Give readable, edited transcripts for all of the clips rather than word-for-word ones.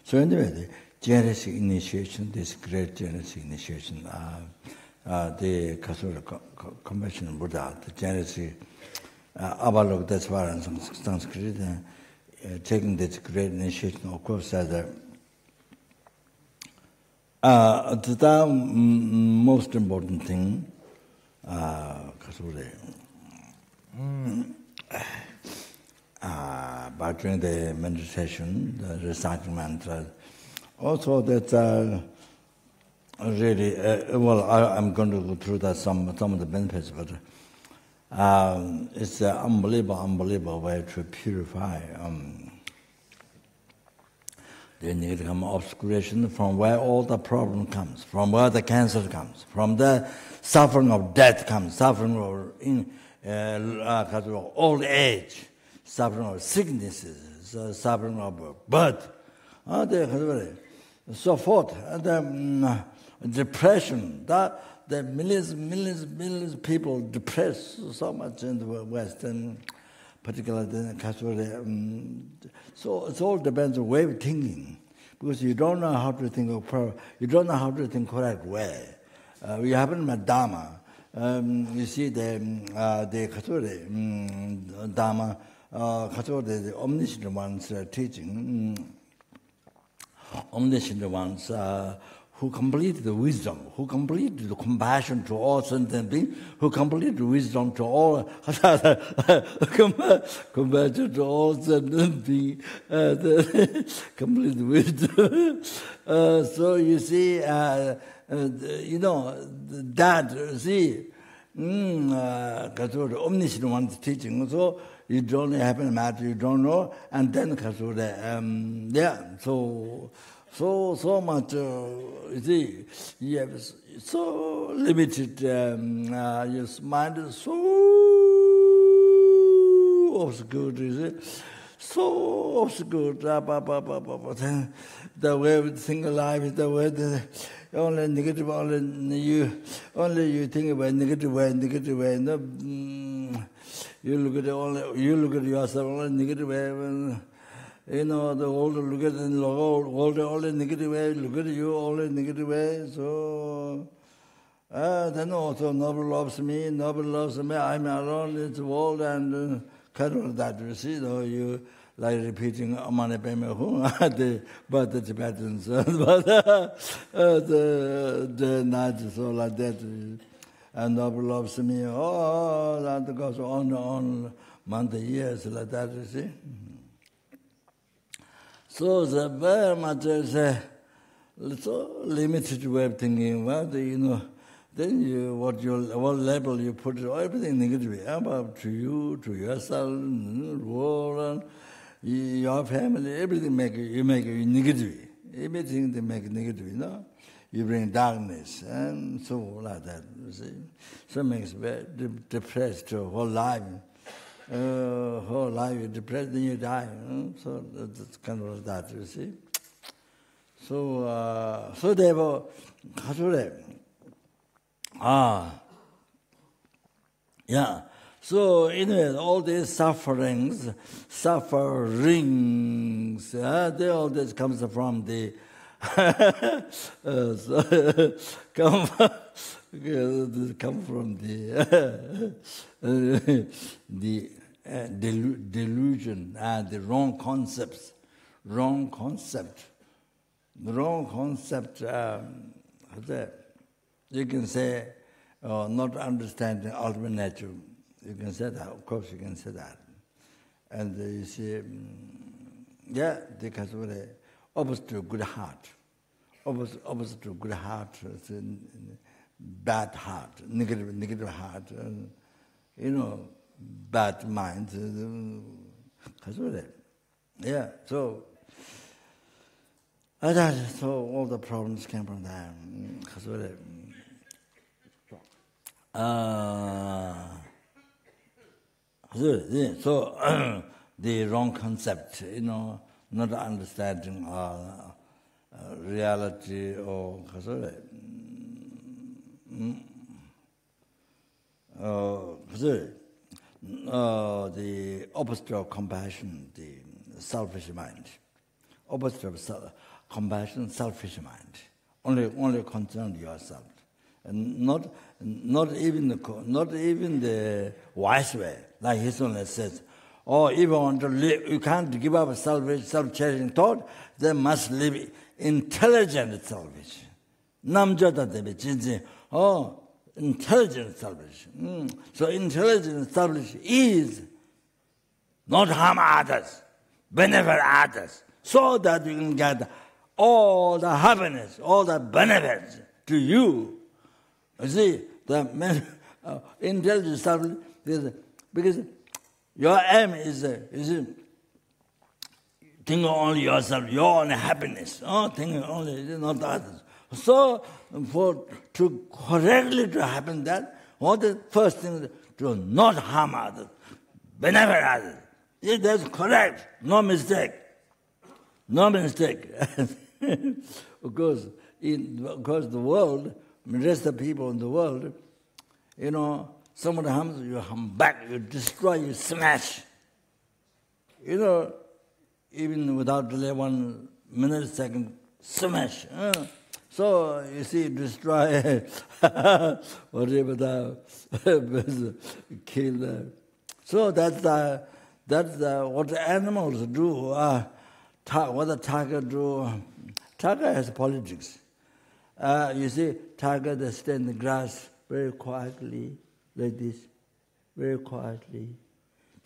So anyway, the genetic initiation, this great genetic initiation, the conventional Buddha, the genetic Avalok, that's why in Sanskrit, taking this great initiation, of course, as the most important thing, by doing the meditation, the reciting mantra. Also, that really, well, I'm going to go through that some of the benefits, but it's an unbelievable way to purify the negative obscuration from where all the problem comes, from where the cancer comes, from the suffering of death comes, suffering of old age, suffering of sicknesses, suffering of birth, so forth. Depression, the millions of people depressed so much in the West, and particularly so it all depends on way of thinking, because you don't know how to think you don't know how to think correct way. We haven't met Dharma. You see the Dharma, the omniscient ones teaching, omniscient ones who complete the wisdom, who complete the compassion to all sentient beings, who complete the wisdom to all compassion to all sentient beings, complete the wisdom. So you see, that omniscient one's teaching. So you don't happen to matter, you don't know, and then so much, you see, you have so limited, your mind is so obscure, you see, so obscure, the way we think of life is the way only negative, only you think about negative way, no, you look at yourself only negative way. The older look at the older negative way, look at you all in negative way. So then also nobody loves me, I'm alone in the world, and kind of that. You see, like repeating OM MANI PADME HUM, but the Tibetans, the night so like that, and Nobel loves me, that goes on, months, years like that, you see. So the very much is so limited way of thinking. Well, then what label you put, everything negative about to you, to yourself, world, your family, everything you make it negative. Everything they make negative, You bring darkness and so like that. You see, so it makes very depressed whole life. Whole life you're depressed, then you die. So that's kind of that, you see. So therefore, yeah. So anyway, all these sufferings, they all this comes from the come from the delusion and the wrong concepts. The wrong concept, you can say, not understanding ultimate nature. You can say that, of course you can say that. And you see, because of the opposite to good heart. Opposite to good heart, it's a bad heart, negative heart, bad mind. Because of that. Yeah, so all the problems came from that. Because of that. So the wrong concept, not understanding reality or the opposite of compassion, the selfish mind. Opposite of compassion, selfish mind. Only concern yourself, and not even the wise way. Like his own says, if you want to live, you can't give up selfish, self-cherishing thought. They must live intelligent selfish. Namjata devi jinji. Intelligent selfish. So intelligent selfish is not harm others, benefit others, so that you can get all the happiness, all the benefits to you. You see, the intelligent selfish is because your aim is thinking only yourself, your own happiness, thinking only not others. So, to correctly to happen that, what the first thing is to not harm others, benefit others. If that's correct, no mistake. Of course, the world, the rest of the people in the world, someone harms you, harm back, you destroy, you smash. Even without delay 1 minute, second, smash. So you see, destroy whatever the kill. So that's what the animals do. What the tiger do. Tiger has politics. You see, tiger they stay in the grass very quietly, like this, very quietly.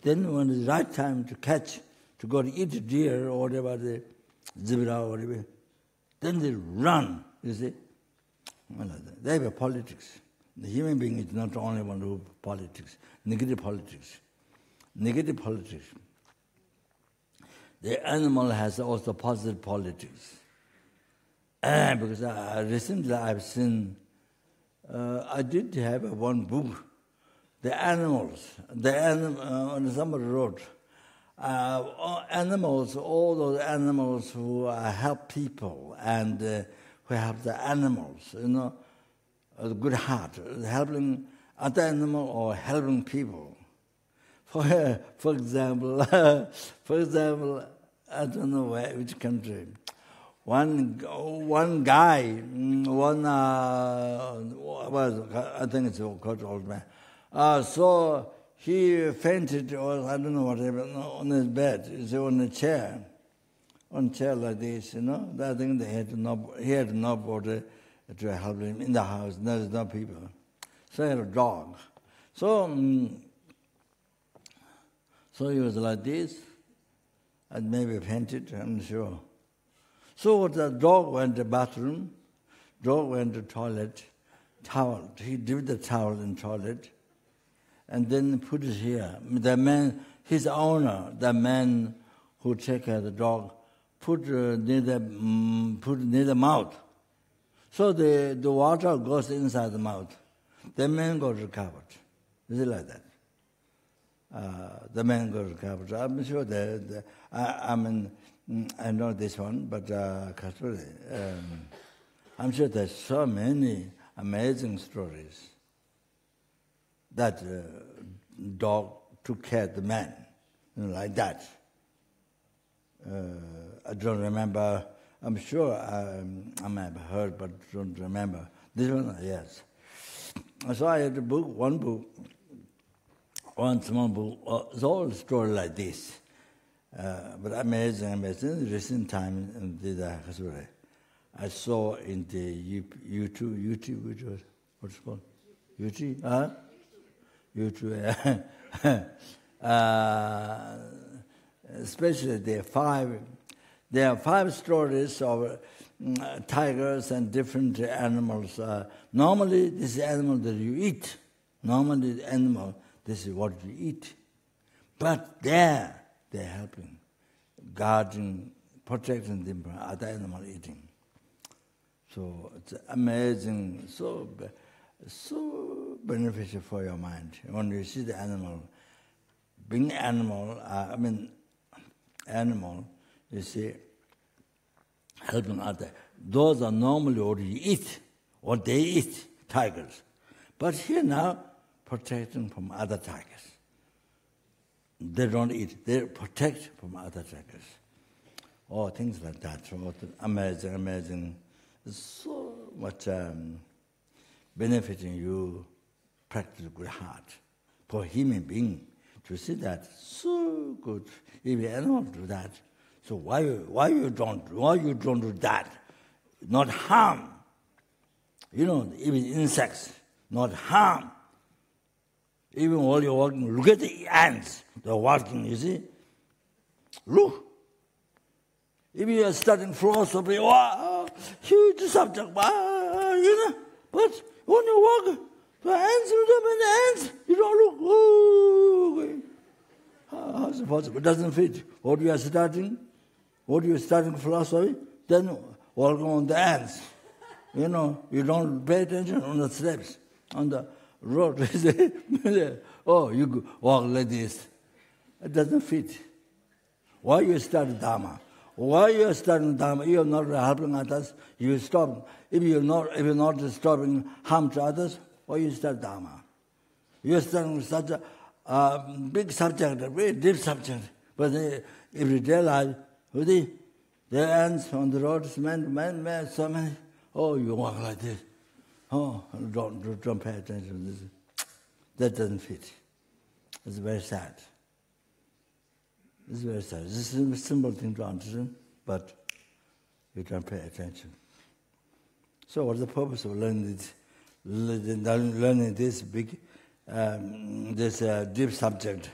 Then when it's the right time to catch, to go to eat deer or whatever, the zebra or whatever, then they run, you see. They have a politics. The human being is not the only one who has politics, negative politics. Negative politics. The animal has also positive politics. Because recently I've seen, I did have one book, the animals, on somebody wrote, animals, all those animals who help people and who help the animals, a good heart, helping other animal or helping people. For example, I don't know which country. One guy, I think it's called old man. So he fainted, or I don't know what happened, on his bed, on a chair like this, I think he had nobody to help him in the house. There's no people. So he had a dog. So he was like this, and maybe fainted, I'm not sure. So the dog went to the bathroom, dog went to the toilet, towel. He dipped the towel in the toilet, and then put it here. The man, his owner, the man who take care of the dog, put near the mouth. So the water goes inside the mouth. The man got recovered. Is it like that? The man got recovered. I'm sure that I know this one, but I'm sure there's so many amazing stories that dog took care of the man, like that. I don't remember. I'm sure I might have heard, but don't remember. This one, yes. So I had one small book. It's all a story like this. But amazing. Recent time in the I saw in the YouTube, which was, what's it called? YouTube? YouTube. Especially there are five stories of tigers and different animals. Normally, this is animal that you eat. Normally, the animal, this is what you eat. But they're helping, guarding, protecting them from other animal eating. So it's amazing, so beneficial for your mind. When you see the animal, being animal, you see, helping others. Those are normally what you eat, what they eat, tigers. But here now, protecting from other tigers. They don't eat, they protect from other tigers. Oh, things like that. So amazing. So much benefiting you, practice good heart. For human being, to see that, so good. If animal do that, so why you don't do that? Not harm. Even insects, not harm. Even while you're walking, look at the ants. They're walking, you see. Look. If you are studying philosophy, wow, huge subject, wow, but when you walk, the ants, you don't look, oh, how's it possible? It doesn't fit. What you are studying philosophy, then walking on the ants. You don't pay attention on the steps, on the road. Oh, you walk like this. It doesn't fit. Why you study Dharma? Why you are studying Dharma? You are not helping others. You stop. If you're not stopping harm to others, why you study Dharma? You are studying such a big subject, a very deep subject. But everyday life, there are ants on the roads, man, so many. Oh, you walk like this. Oh, don't pay attention to this. That doesn't fit. It's very sad. It's very sad. This is a simple thing to understand, but you don't pay attention. So what's the purpose of learning this big, this deep subject,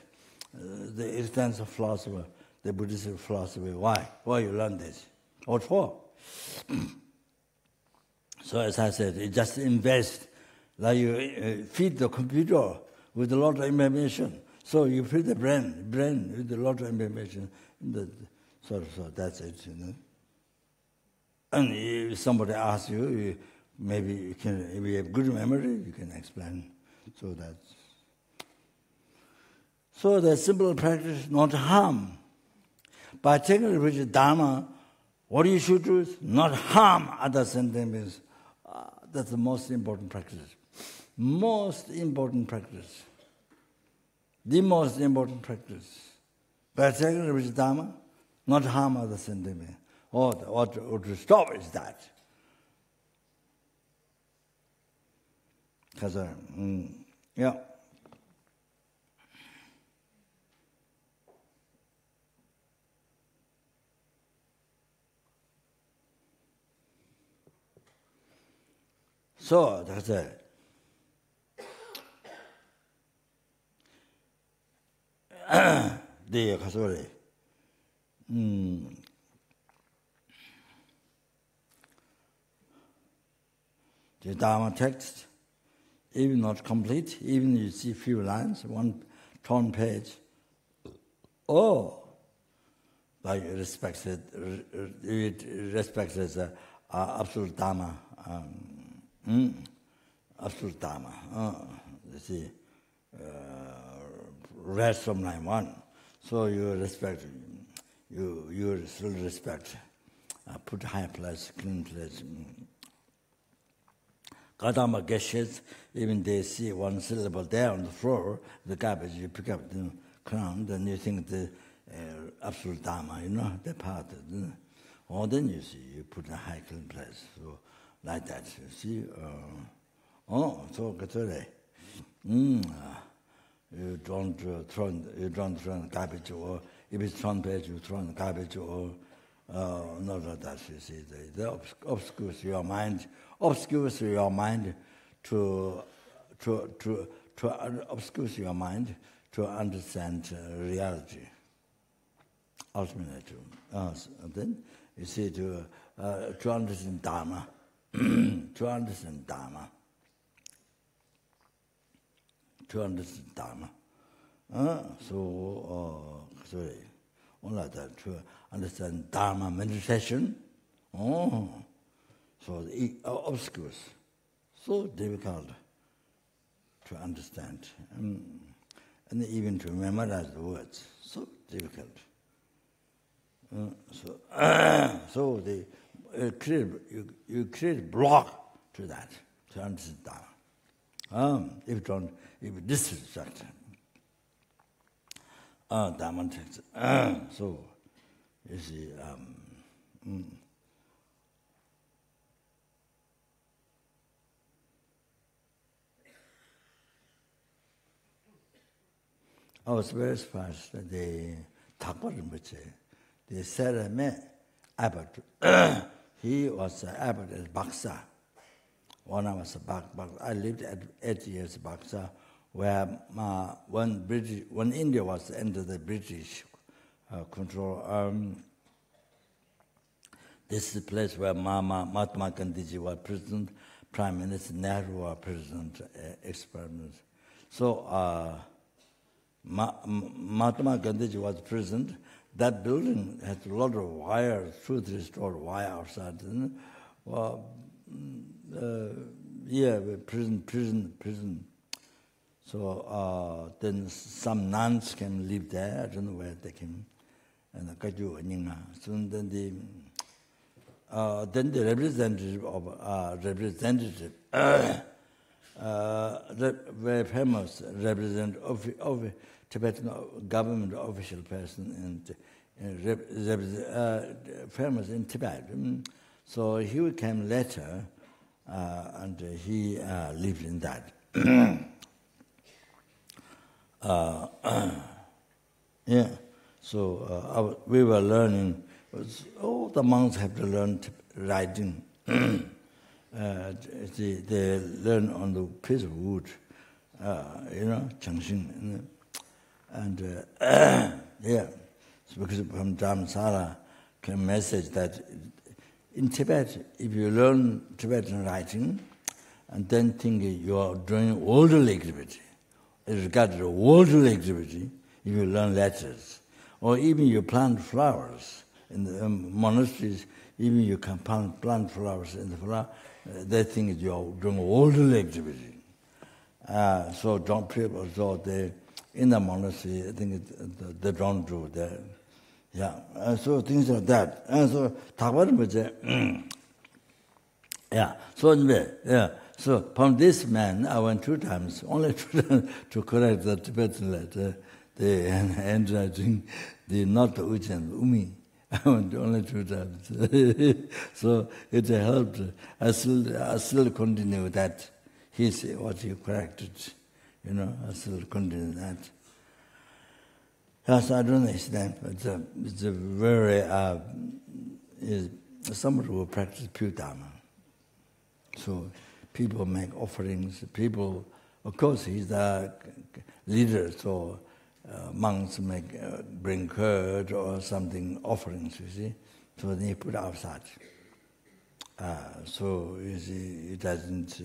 the existence of philosophy, the Buddhist philosophy? Why? Why you learn this? What for? So as I said, you just invest, like you feed the computer with a lot of information. So you feed the brain with a lot of information. So that's it. And if somebody asks you, maybe you can, if you have good memory, you can explain. So the simple practice, not harm. By taking refuge Dharma, what you should do is not harm other sentient beings. That's the most important practice. Most important practice. The most important practice. By taking refuge Dharma, not harm other sentient beings. What to stop is that. Because, yeah. So that's it. The Kasuri. The Dharma text, even not complete, even you see few lines, one torn page. Oh, like it respects absolute Dharma. Absolute Dharma. You see, rest from line 1. So you respect, you still respect, put high place, clean place. Kadama geshes, even they see one syllable there on the floor, the garbage, you pick up the crown, then you think the absolute Dharma, the part. Or then you see, you put a high clean place. So like that, you see. So Katsure. You don't throw garbage, or if it's thrown page, you throw garbage, or not like that. You see, the obscures your mind to obscures your mind to understand reality. Ultimately, then you see to understand Dharma, to understand Dharma. Sorry, all like that, to understand Dharma meditation. So the obscures, so difficult to understand, and even to memorize the words, so difficult. So you create block to that, to understand Dharma. If disrespect Dharma text, so you see, I was very surprised that the Thakpa Rinpoche, the Sarame abbot, he was an abbot at Baksa. When I was I lived at 8 years in Baksa, where when India was under the British control, this is the place where Mahatma Gandhiji was president, Prime Minister Nehru was president, experiment. So Mahatma Gandhiji was president. That building has a lot of wires, 2-3 stored wire outside. Prison. So then some nuns came live there. I don't know where they came. And so then the representative very famous representative of Tibetan government official person and famous in Tibet. So he came later, and he lived in that. Yeah. So we were learning. All the monks have to learn writing. They learn on the piece of wood, Changshin. And yeah, so because from Dharamsala came a message that in Tibet, if you learn Tibetan writing and then think you are doing worldly activity, it's regarded as worldly activity if you learn letters. Or even you plant flowers in the monasteries, even you can plant flowers in the flower, they think you are doing worldly activity. So don't people, so they, in the monastery, I think they don't do that. Yeah, so things like that. And so, yeah, so anyway, yeah. So from this man, I went 2 times, only 2 times to correct the Tibetan letter, the handwriting, the not Uchen, Umi. I went only 2 times. So it helped. I still continue that. He said what he corrected. I still continue that. Yes, I don't understand, but it's a very, somebody who practice pure Dharma. So people make offerings. People, of course, he's the leader, so monks bring curd or something, offerings, you see. So they put outside. So you see, it doesn't.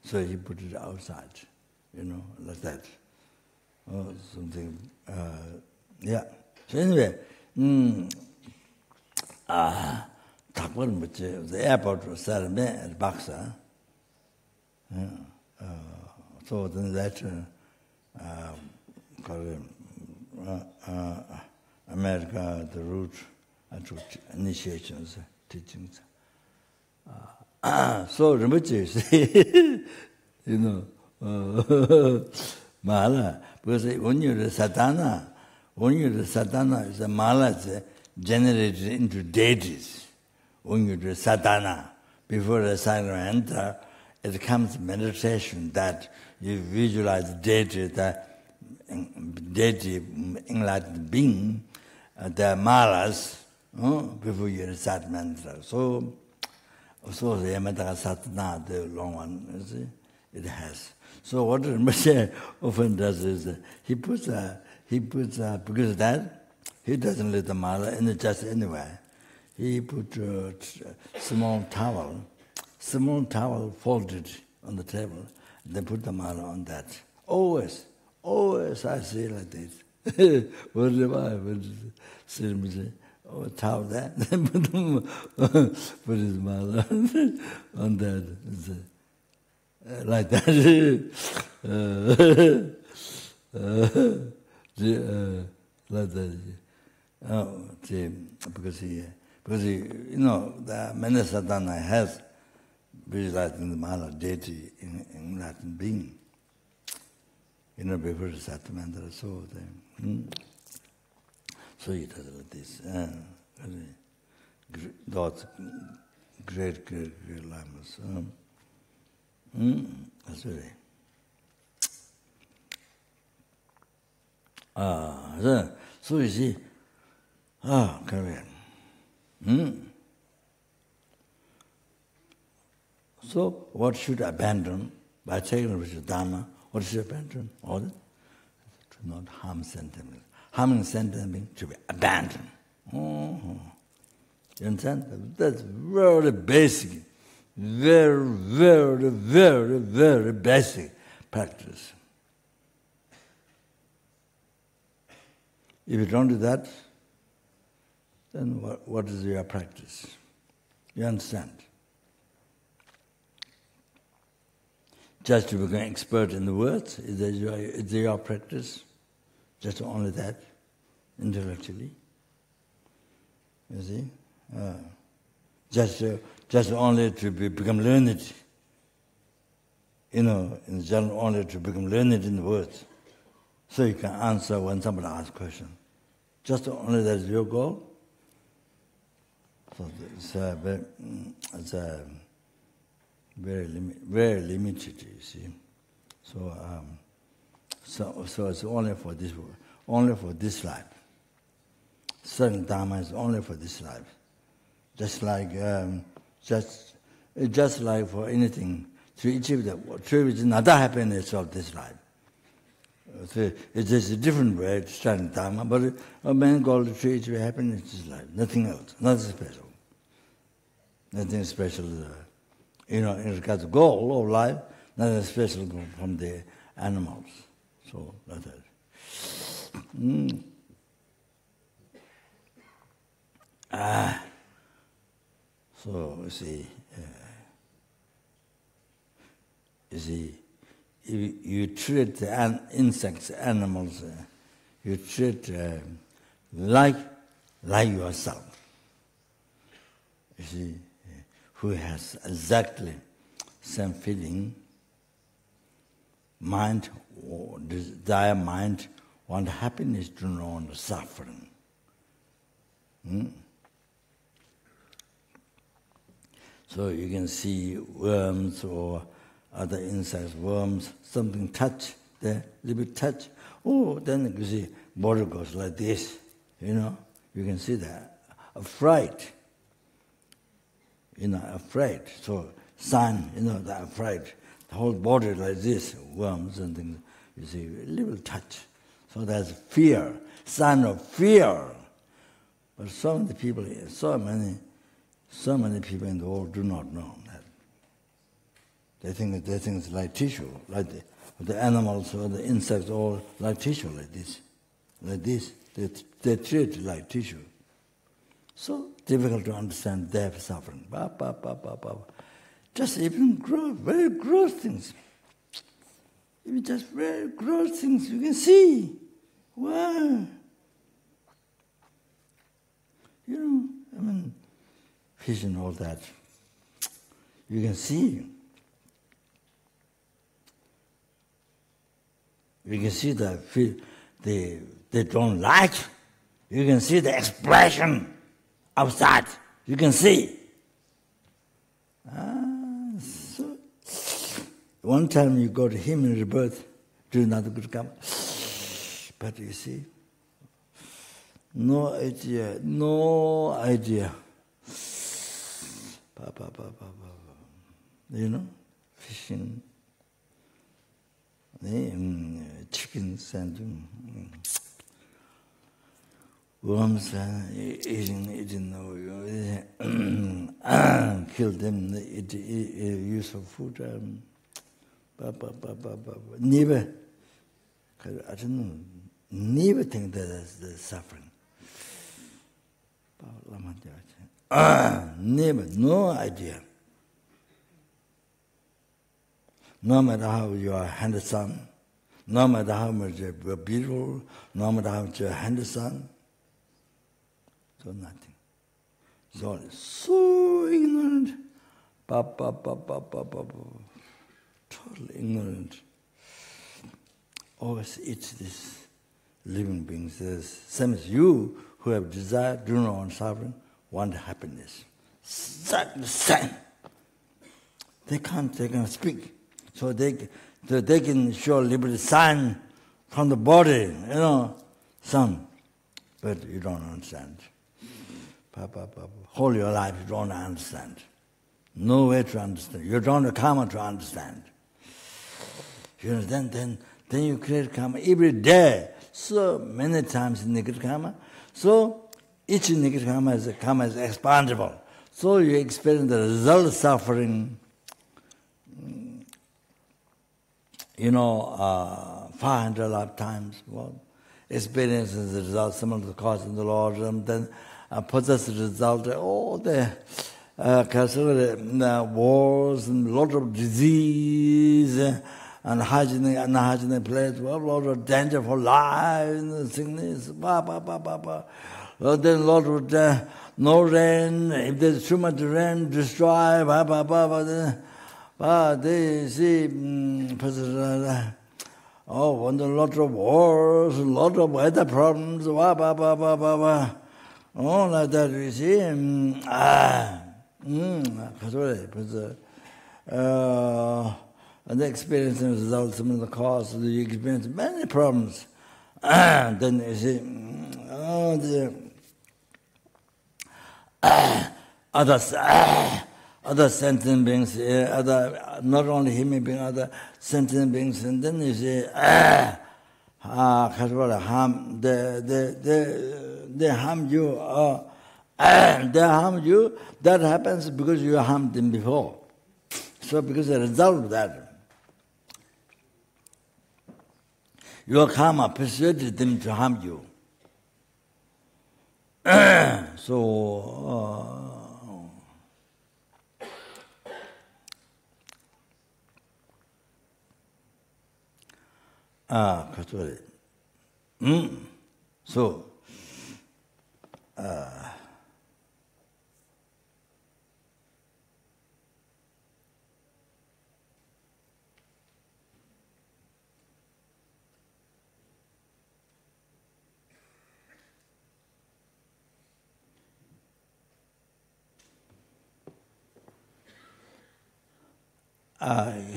So he put it outside, like that, or something. Yeah. So anyway, the airport was Saturday at Baksa. So then that America, the route to initiations, teachings. So Rinpoche, Mala, because when you're a Satana, is a Mala generated into deities. When you do sadhana, before the sadhana enter, it comes meditation that you visualize deity, enlightened being, the malas, before you recite mantra. So the Yamataka Satana, the long one, you see, it has. So what Rinpoche often does is he puts because that he doesn't let the mala in just anywhere. He put a small towel folded on the table, then put the mala on that. Always I say like this. Whatever I would say, towel there, then put his mala on that. Like that. Like that. Because he, the many sadhana has visualizing the mala deity in Latin being. Before the Satmantra, so so he does like this. Those great lamas. That's very. So you see, carry on. So what should abandon by taking the Dharma? What should abandon? All that? To not harm sentient beings. Harming sentient beings should be abandoned. You understand? That's very basic, very, very, very, very basic practice. If you don't do that, then what is your practice? You understand? Just to become expert in the words, is that your practice? Just only that, intellectually? You see? Just only to become learned, in general, only to become learned in the words. So you can answer when somebody asks a question. Just only that is your goal? So it's very limited, you see. So it's only for this world, only for this life. Certain dharma is only for this life. Just like for anything, to achieve another happiness of this life. So it's just a different way to study dharma, but a main goal to achieve happiness in this life, nothing else, nothing special. Nothing special. In regards to goal of life, nothing special from the animals. So like that. So you see, if you treat the insects, animals, you treat like yourself. You see, who has exactly same feeling, mind, or desire mind, want happiness, do not want suffering. So you can see worms or other insects, worms, something touch there, little bit touch. Oh, then you see body goes like this. You can see that. Afraid. Afraid. So sign, the afraid. The whole body like this, worms and things. You see, a little touch. So there's fear, sign of fear. But so many people in the world do not know that. They think it's like tissue, like the animals or the insects, all like tissue, like this. They treat it like tissue. So difficult to understand their suffering. Just even very gross things. Even just very gross things you can see. Wow. Fish and all that. You can see. You can see the fish, they don't like. You can see the expression outside. You can see. So one time you go to him in rebirth, do another good karma. But you see, no idea. Fishing, chickens and worms eating, kill them, eat useful food. Never, I don't know, never think that that's the suffering. Never, no idea. No matter how you are handsome, no matter how much you're beautiful, no matter how much you're handsome, so nothing. So ignorant. Totally ignorant. Always eat these living beings. Same as you who have desire, do not want suffering, want happiness. Same. They can speak. So they can show liberty sign from the body, some. But you don't understand. Whole your life you don't understand. No way to understand. You don't have karma to understand. Then you create karma every day. So many times in negative karma. So each negative karma is expandable. So you experience the result of suffering, 500 lifetimes. Well, experience is the result, some of the cause of the Lord, and then possess the result, all the wars and a lot of disease and hygienic, unhygienic place, well, a lot of danger for life, sickness, then a lot of no rain, if there's too much rain, destroy, they see, when a lot of wars, a lot of weather problems, all like that, you see. And the experience and results, some of the cause, you experience many problems. Then you see, other sentient beings, not only human beings, other sentient beings, and then you see, harm, they harm you, they harm you, that happens because you harmed them before. So because a result of that, your karma persuaded them to harm you.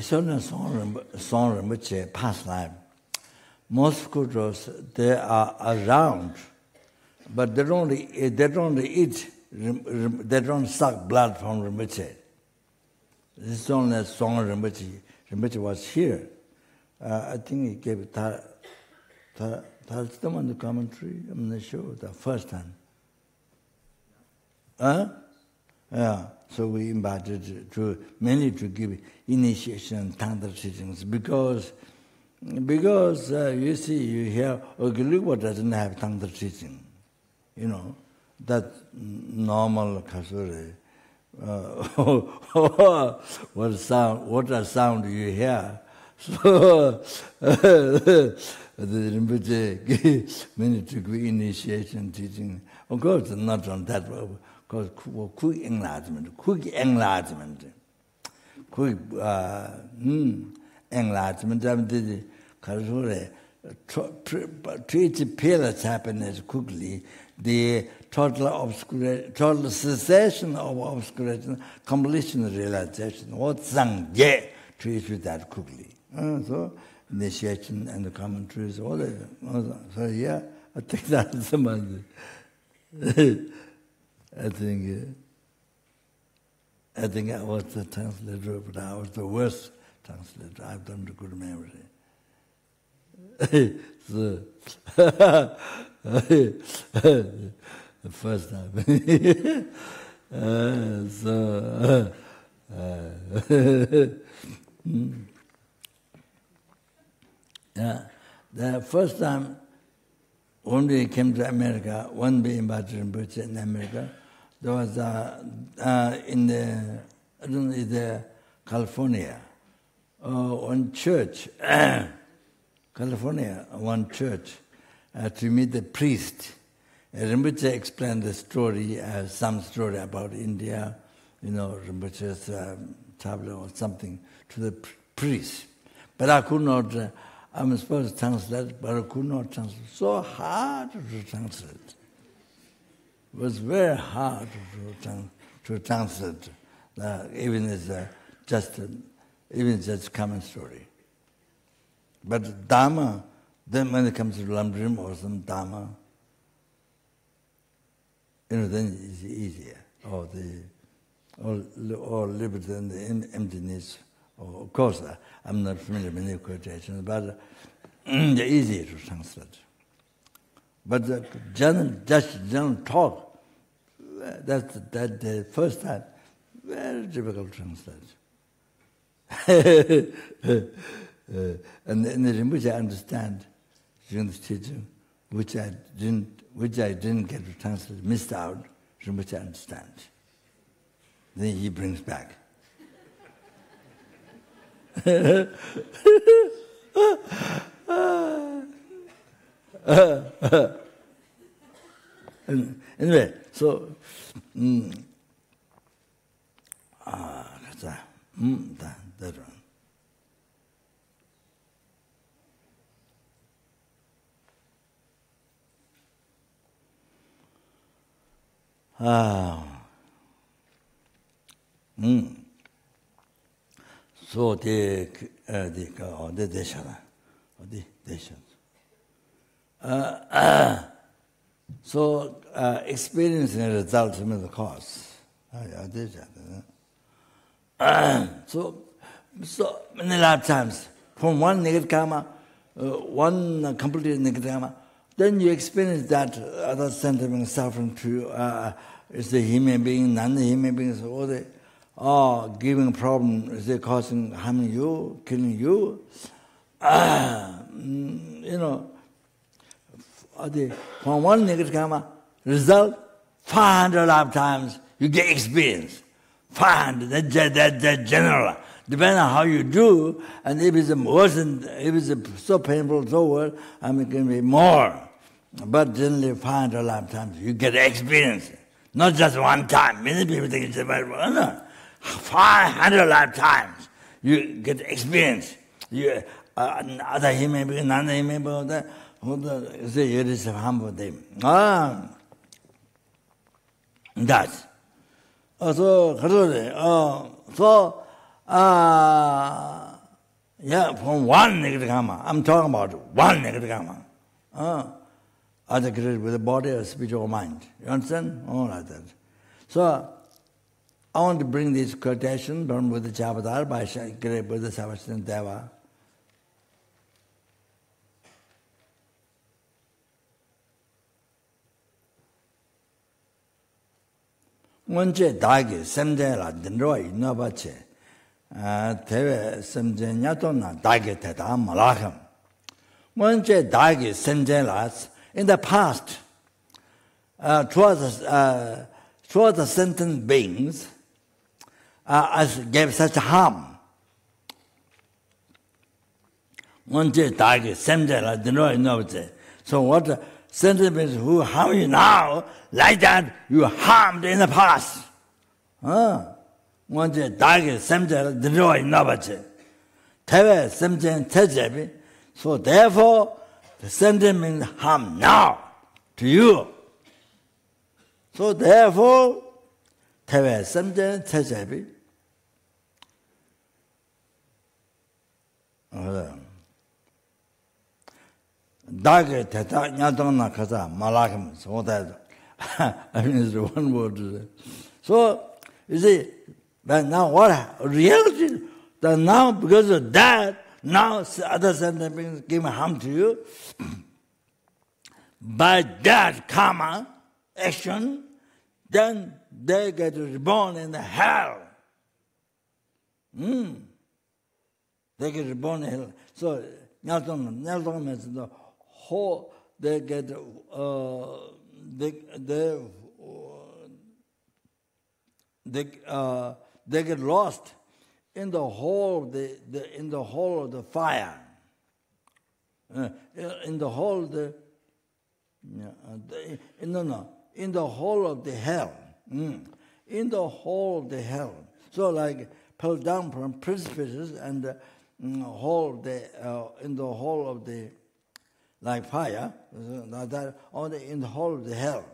Certain song Rinpoche past life, most Kudros, they are around, but they don't eat, they don't suck blood from Rinpoche. This is only a song Rinpoche. Rinpoche was here. I think he gave Thalstaman commentary. I'm not sure, the first time. Yeah. So we invited mainly to give initiation and tantra teachings because you see, you hear, Ogilugwa doesn't have tantra teaching. You know, that normal kasure. What a sound you hear. So the Rinpoche mainly to give initiation teaching. Of course, not on that level. Because quick enlightenment, quick treat peerless happiness quickly, the total cessation of obscuration, completion realization, what Zhangye treats with that quickly. So initiation and the commentaries, all that. So yeah, I think that's the money. I think I was the translator, but I was the worst translator. I've done the good memory. So, the first time. Yeah, the first time when we came to America, when we invited Rinpoche in America, there was in the California, one church, California, one church, to meet the priest. Rinpoche explained the story, some story about India, Rinpoche's travel or something, to the priest. But I could not, I'm supposed to translate, but I could not translate. So hard to translate. It was very hard to translate, even as just common story. But Dharma, then when it comes to Lamdrim or some Dharma, then it's easier. Or liberty and the emptiness. Of course, I'm not familiar with many quotations, but they're easier to translate. But the general talk, that's the first time, very difficult to translate. And the Rinpoche understand during this teaching, which I didn't get to translate, missed out. Rinpoche understands. Then he brings back. Anyway, so that's that one. So so experiencing results of the cause. So many lifetimes, from one negative karma, one completely negative karma, then you experience that other sentiment suffering to is the human being, non-human beings, all the giving problem, is they causing harming you, killing you. From one negative karma, result 500 lifetimes you get experience. 500, that's general. Depending on how you do, and if it's worse, if it's so painful, so worse, it can be more. But generally 500 lifetimes you get experience. Not just one time. Many people think it's about 500 lifetimes you get experience. You other human being, non-human being, who say you is harmful them. That's from one negative karma. I'm talking about one negative karma. Either created with the body or speech or mind. You understand? All like that. So I want to bring this quotation from Buddha Chabadar by great Buddha Shantideva. Once dagi semje la dinro ino bache, teve semje nyatona dagi teta malacham. Once dagi semje la in the past, towards the sentient beings, as gave such harm. Once dagi semje la dinro ino bache. So what? Sentiments who harm you now, like that you harmed in the past. Once dagi semje destroy nabache. Teve semje tejebi. So therefore, the sentiment harm now to you. So therefore, teve semje tejebi. Dagi teta nyatona kaza malakam. So that I mean it's one word to say. So you see, but now what reality that now because of that, now other sentiments give harm to you. By that karma action, then they get reborn in the hell. They get reborn in hell. So nyatona means the whole, they get they get lost in the whole in the whole of the fire, in the whole in the whole of the hell, in the whole of the hell. So like fell down from precipices and in the whole of the like fire, that only in the whole of the hell.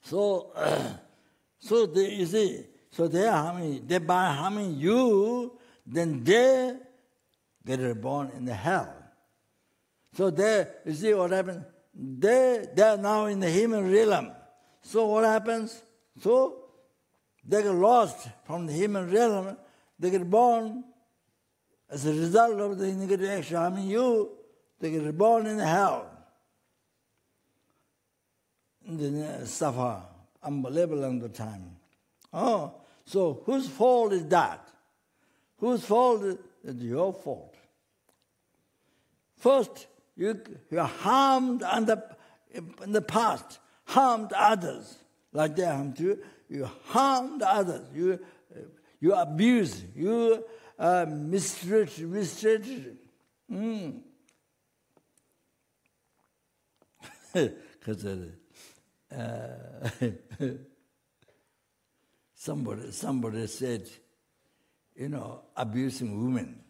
So they, you see, so they are harming. They by harming you, then they get reborn in the hell. So they, you see what happens? They are now in the human realm. So what happens? So they get lost from the human realm. They get born. As a result of the negative action harming you, they get reborn in hell. And then suffer unbelievable length of time. So whose fault is that? Whose fault is it? Your fault. First, you are harmed in the past, harmed others like they harmed you. You harmed others. You abuse. You mistreated. Because somebody said, abusing women.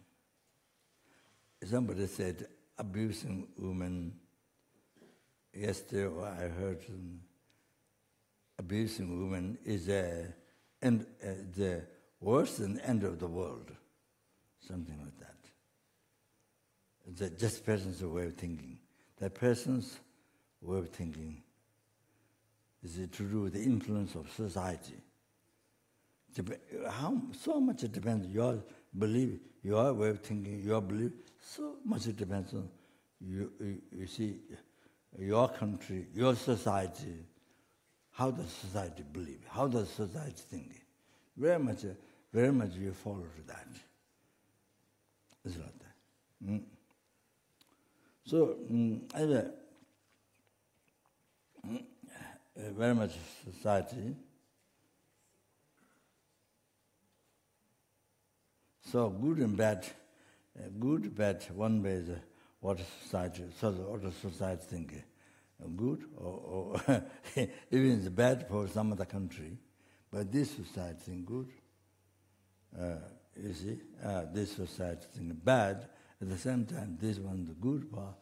Somebody said abusing women. Yesterday I heard abusing women is the worse than the end of the world. Something like that. It's just person's way of thinking. That person's way of thinking is to do with the influence of society. So much it depends on your belief, your way of thinking, your belief. So much it depends on you see, your country, your society. How does society believe? How does society think? Very much you follow to that. It's like that. So, very much society. So good and bad, one way is what society think. Good or even it's bad for some other country, but this society think good. You see, this society think bad. At the same time, this one is good for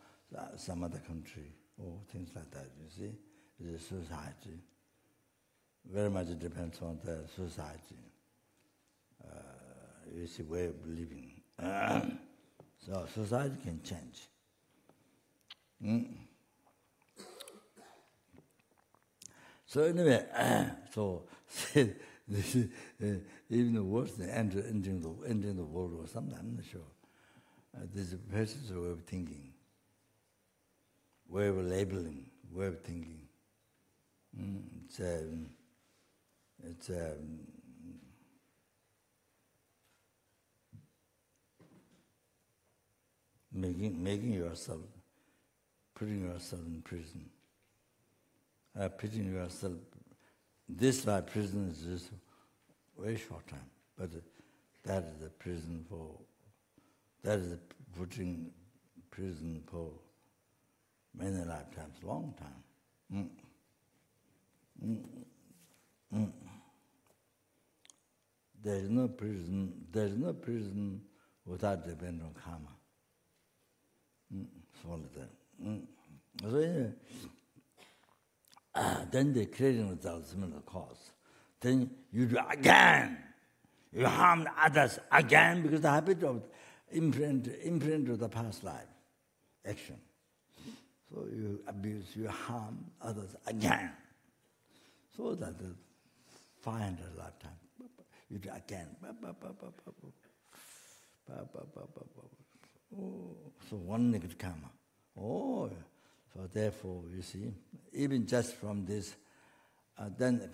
some other country or things like that. You see, the society very much depends on the society. You see, way of living. So society can change. So anyway, so this is even worse than entering the world or something. I'm not sure. This is a person's way of thinking, way of labeling, way of thinking. It's making yourself, putting yourself in prison. Putting yourself, this life prison is just a very short time, but that is the prison for, that is the putting prison for many lifetimes, long time. There is no prison without depending on karma. Solid that. So anyway, then they creating results in the cause. Then you do again. You harm others again because the habit of imprint of the past life action. So you abuse, you harm others again. So that the 500 lifetime, you do again. So one negative karma. Oh, so therefore you see, even just from this, then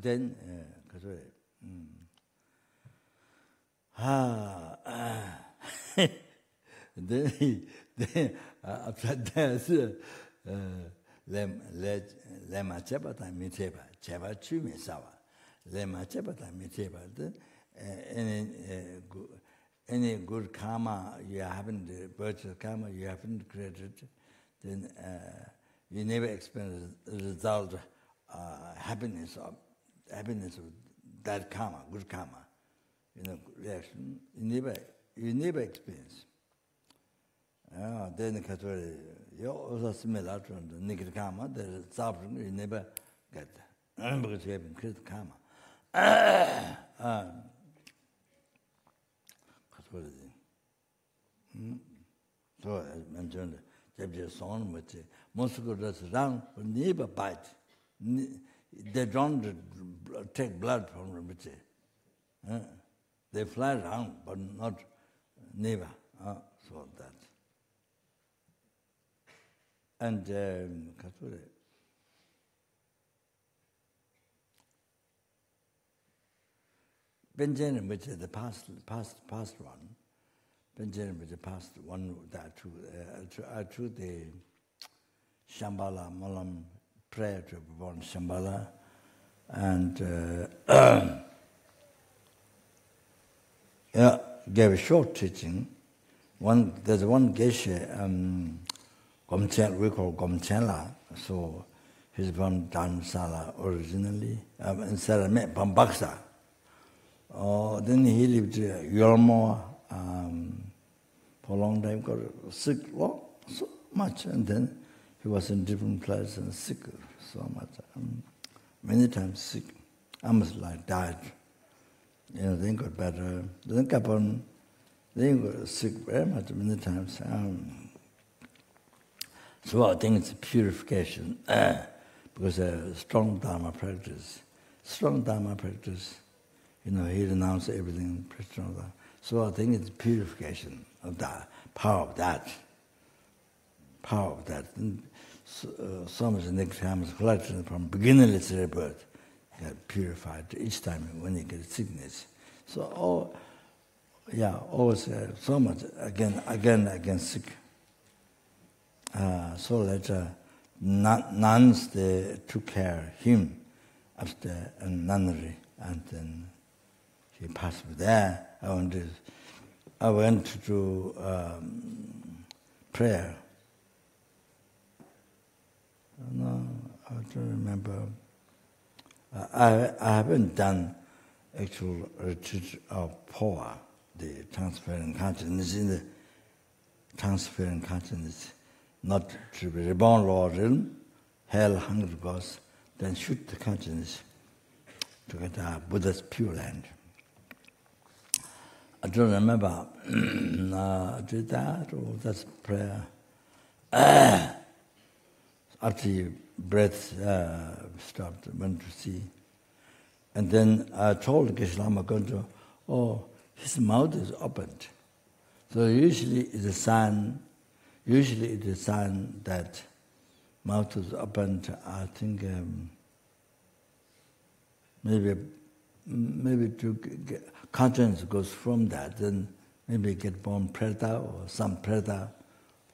then after that, lema chepata miteba, cheba chumi sawa, lema chepata miteba. Any good karma you haven't, virtual karma you haven't created, then you never experience the result, happiness of that karma, good karma. Reaction, you never experience. Then you also similar to the negative karma, the suffering you never get because you haven't created karma. So as mentioned, chapter song, but most of us run but never bite. They don't take blood from them. They fly around, but not never. So that. And Benjamin, which is the past one. Benjamin, which is the past one that I took the Shambhala Malam prayer to be born Shambhala, and gave a short teaching. There's one geshe, we call Gomchela, so he's from Dharamsala originally, and Sarame Bambaksa. Then he lived Yormo for a long time, got sick so much, and then he was in different places and sick so much, many times sick, almost like died. Then got better, then kept on, then got sick very much, many times. So I think it's purification, because a strong Dharma practice, he renounced everything. So I think it's purification of that, power of that. And so much negative karma is collected from beginningless rebirth, get purified each time when you get sickness. So always so much again sick. So later, nuns they took care of him after a nunnery, and then he passed away there. I went to do prayer. No, I don't remember. I haven't done actual retreat of power, the transparent consciousness. In the transparent consciousness, not to be reborn Lord realm, hell, hunger, goes, then shoot the consciousness to get Buddha's pure land. I don't remember. I did that, or that's prayer. after your breath stopped, went to see. And then I told Geshe Lama Kongtrul, oh, his mouth is opened. So usually it's a sign that mouth is opened. I think maybe to get, conscience goes from that, then maybe get born preta or some preta,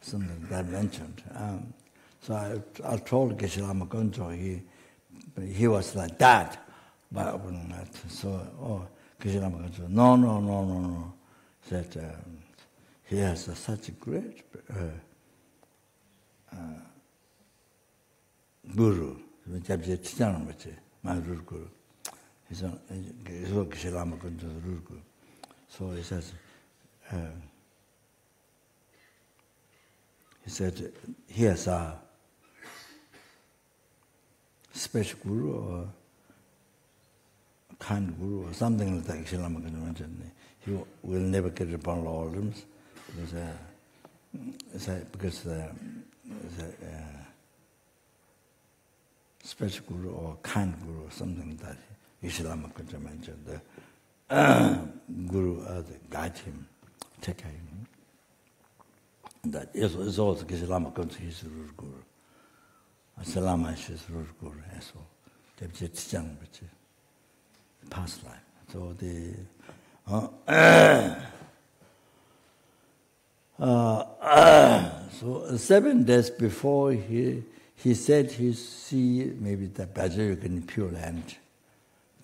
something that I mentioned. So I told Geshe Lama Kongtrul, he was like that by opening that. So, Geshe Lama Kongtrul, no. Said he has such a great guru, my guru. He's Geshe Lama Kongtrul's guru. So he says, he said, he has a special guru or kind guru or something like that. Geshe Lama Kongtrul mentioned. He will never get upon lordoms because the special guru or kind guru or something like that. Geshe Lama Kongtrul mentioned. The guru guide him, take care of him. That is also Geshe Lama Kongtrul, his guru. Salama is his guru as well. Deputy Tijang, past life. So the so 7 days before he said he see maybe the Bajayuk in Pure Land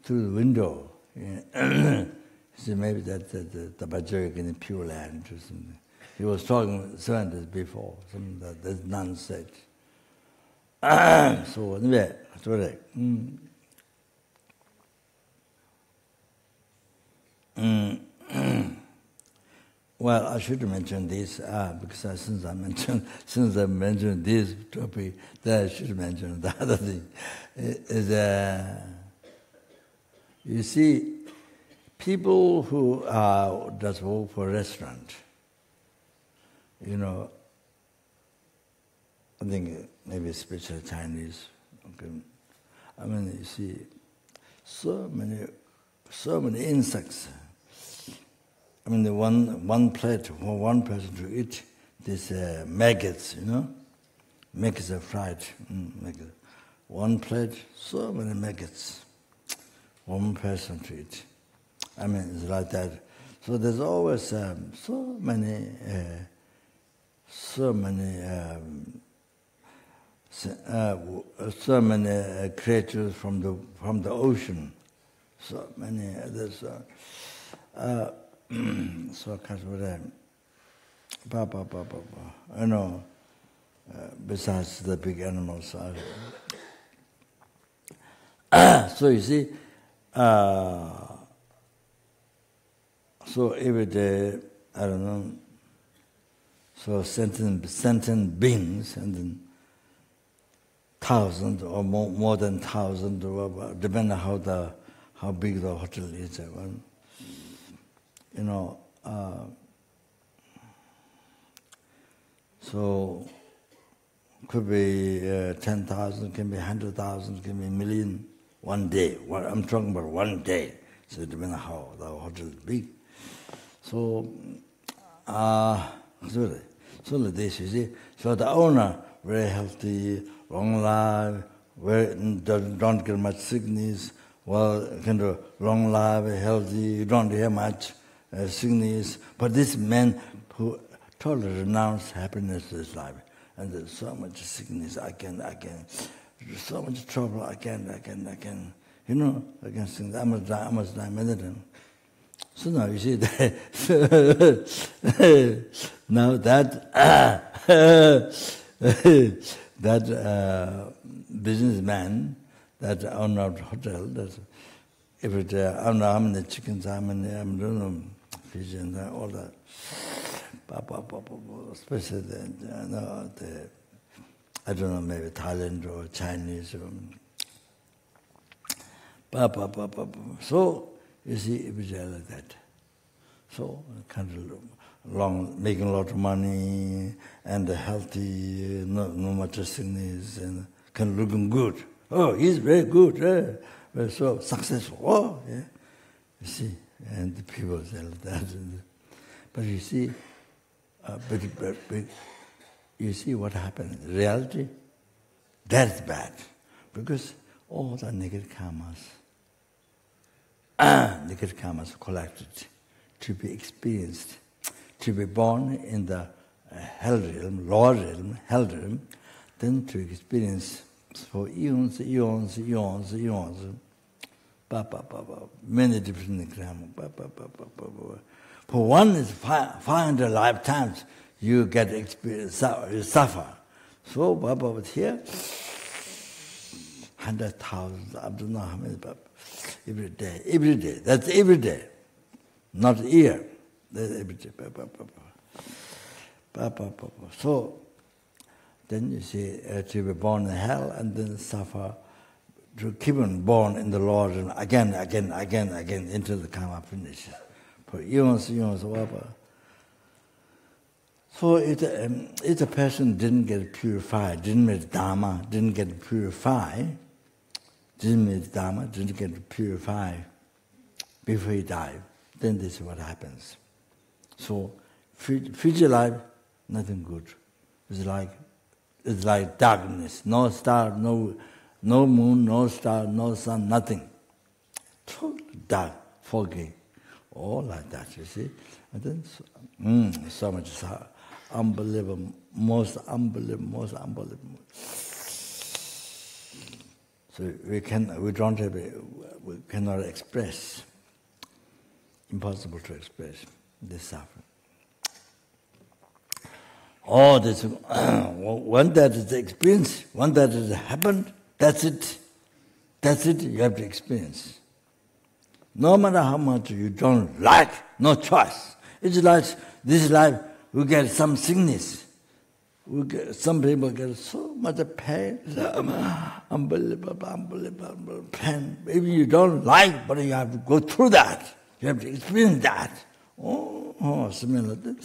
through the window. He said maybe that the Bajayuk in Pure Land or something. He was talking 7 days before, something that none said. So anyway, sorry. Well, I should mention this because since I mentioned this topic, then I should mention the other thing. You see, people who does work for a restaurant, you know, I think maybe especially Chinese. Okay, I mean, you see, so many insects. I mean, the one plate for one person to eat these maggots, you know, maggots are fried. Maggots. One plate, so many maggots. One person to eat. I mean, it's like that. So there's always so many creatures from the ocean. So many others. So I know. Besides the big animals, so you see. So every day, I don't know. So sentient beings, and then thousands or more than thousands, depending on how big the hotel is. You know, so could be 10,000, can be 100,000, can be a million one day. I'm talking about one day. So it depends on how the hotel is big. So, so like this, you see. So the owner, very healthy, long life, don't get much sickness, well, kind of long life, healthy, you don't have much sickness. But this man who totally renounced happiness to his life, and there's so much sickness, I can, so much trouble, I can, you know, I can sing, I must die, meditating. So now you see that, now that, that businessman, that owner of the hotel, that's every day, I don't know how many chickens, I'm doing fish and all that. Especially I don't know, maybe Thailand or Chinese. So, you see, it was like that. So, kind of making a lot of money, and healthy, no much sickness, and kind of looking good. Oh, he's very good, very so successful. Oh, yeah. You see, and the people say that. But you see, but you see what happened. In reality, that's bad, because all the negative karmas collected to be experienced, to be born in the hell realm, lower realm, hell realm, then to experience for eons, many different karmas. For one is 500 lifetimes you get experience, you suffer. So Baba here, 100,000, I don't know how many, every day. That's every day, not a year. That's every day. So then you see, to be born in hell and then suffer, to keep on born in the Lord and again, into the karma finishes. For eons, whatever. So if a person didn't get purified, didn't meet Dharma, didn't get purified before he died, then this is what happens. So future life, nothing good. It's like darkness, no star, no moon, no star, no sun, nothing. Totally dark, foggy, all like that, you see. And then so much unbelievable, most unbelievable. So we cannot express. Impossible to express this suffering. Oh, this one that is experienced, one that has happened. That's it. You have to experience. No matter how much you don't like, no choice. It's like this life. We get some sickness. Some people get so much pain, unbelievable pain. Maybe you don't like, but you have to go through that. You have to experience that. Oh, similar. Then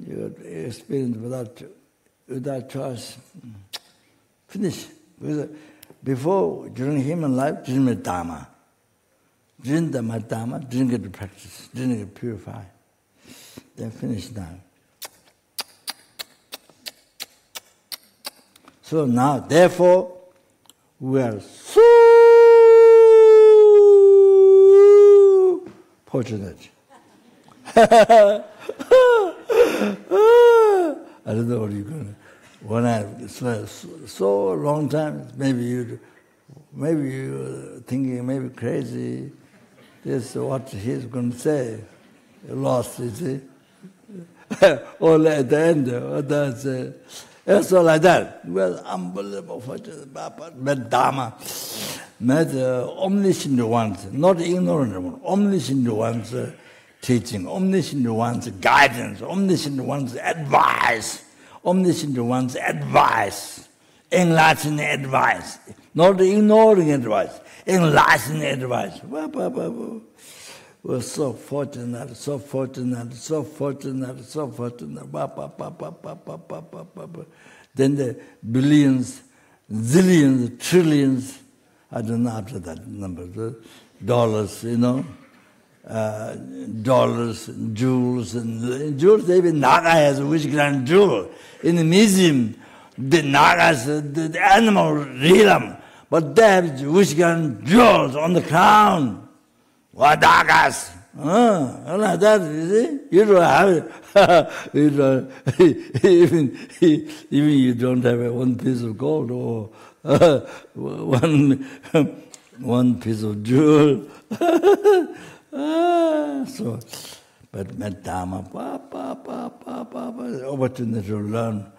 you experience without choice. Finish. Before, during human life, didn't meet Dharma. Didn't meet Dharma, didn't get to practice, didn't get purified. Then finish now. So now, therefore, we are so fortunate. I don't know what you're going to. When I so long time, maybe you're thinking maybe crazy. This is what he's going to say. You lost, you see. All at the end, that's it's all like that. Well, unbelievable fortunate, met Dharma, met omniscient ones, not ignorant ones, omniscient ones teaching, omniscient ones guidance, omniscient ones advice, enlightened advice, not ignoring advice, enlightened advice. We're so fortunate. Then the billions, zillions, trillions, I don't know after that number, dollars, dollars, jewels, even Naga has a wish grand jewel. In the museum, the Nagas, the animal realm, but they have wish grand jewels on the crown. What Nagas? Like that, you see? You don't have it. Even you don't have one piece of gold or one piece of jewel. So, but met Dharma, opportunity to learn,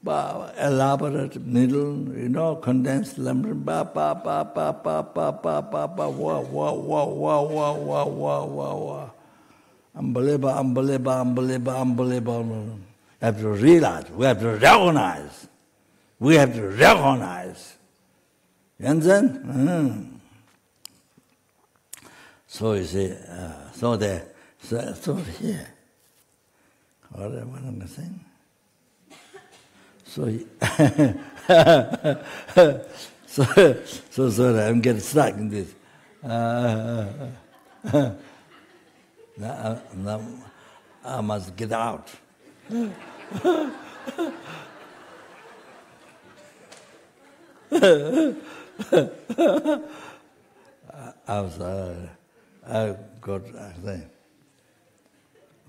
elaborate, middle, condensed, unbelievable. You have to realize, we have to recognize. You understand? So you see, so the So here, what am I saying? So, so sorry, I'm getting stuck in this. Now I must get out. I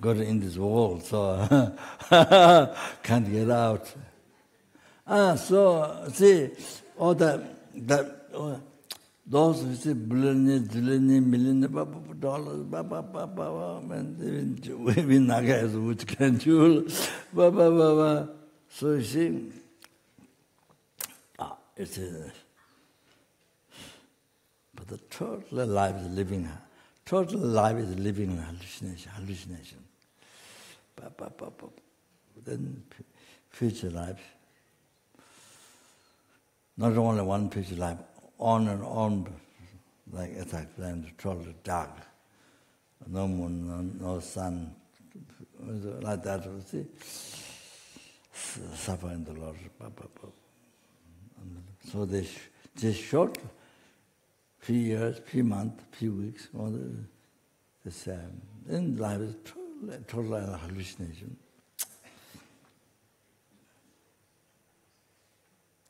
got in this wall, so can't get out. So see, all those who say million dollars, we nagas which can jewel, so you see, it's but the total life is living. Total life is living hallucination. Then future life, not only one future life, on and on, like attack and total dark, no moon, no sun, like that. See, suffer in the Lord. So this short. Few years, few months, few weeks, all the same. Then life is total hallucination.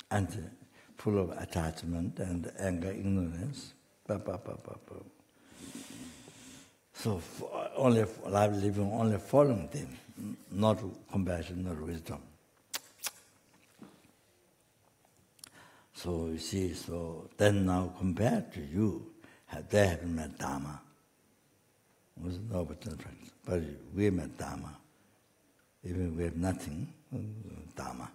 And full of attachment and anger, ignorance. So only life living, only following them, not compassion, not wisdom. So you see, so then now compared to you, they haven't met Dharma. Was no difference. But we met Dharma. Even we have nothing, Dharma.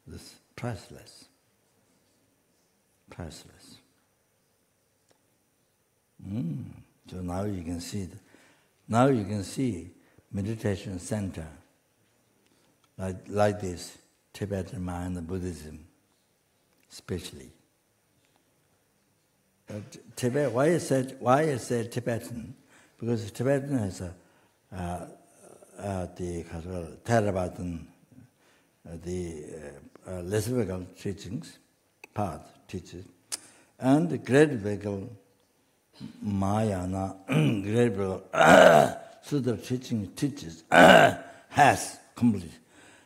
This priceless. Priceless. So now you can see now you can see meditation center like this. Tibetan mind Buddhism, especially. Tibet. Why I said Tibetan? Because Tibetan has the Theravada, the lesbical teachings, path teaches, and the gradual Mahayana, gradual Sutra teaches has complete.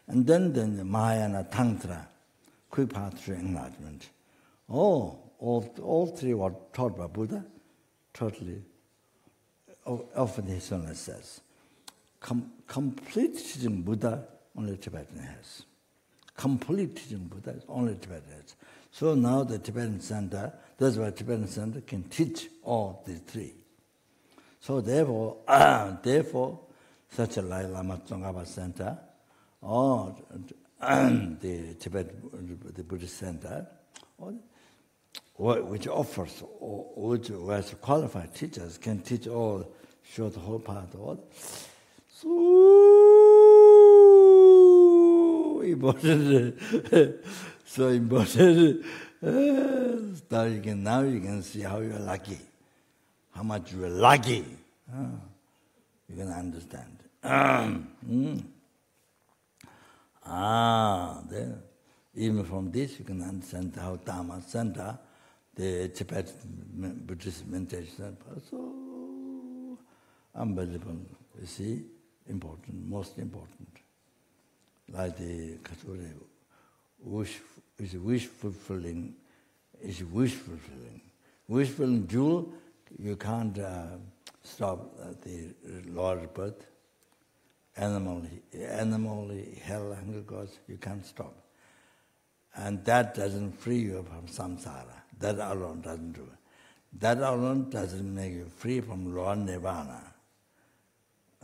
And then the Mahayana Tantra, quick path to enlightenment. All three were taught by Buddha, totally. Often he says, complete teaching Buddha only Tibetan has. Complete teaching Buddha only Tibetan has. So now the Tibetan Center, that's why Tibetan Center can teach all these three. So therefore, such a like Lama Tsongkhapa Center, or the the Buddhist Center, which offers, which has qualified teachers, can teach all, show the whole path, all. So important, so important. Now you can see how you're lucky, how much you're lucky. You can understand. Then even from this you can understand how Dharma Center, the Tibetan Buddhist meditation center, so unbelievable. You see, important, most important. Like the Katsuri, wish fulfilling. Wish fulfilling jewel, you can't stop the Lord's birth. Animal, hell, hunger, gods, you can't stop. And that doesn't free you from samsara. That alone doesn't do it. That alone doesn't make you free from Lord Nirvana.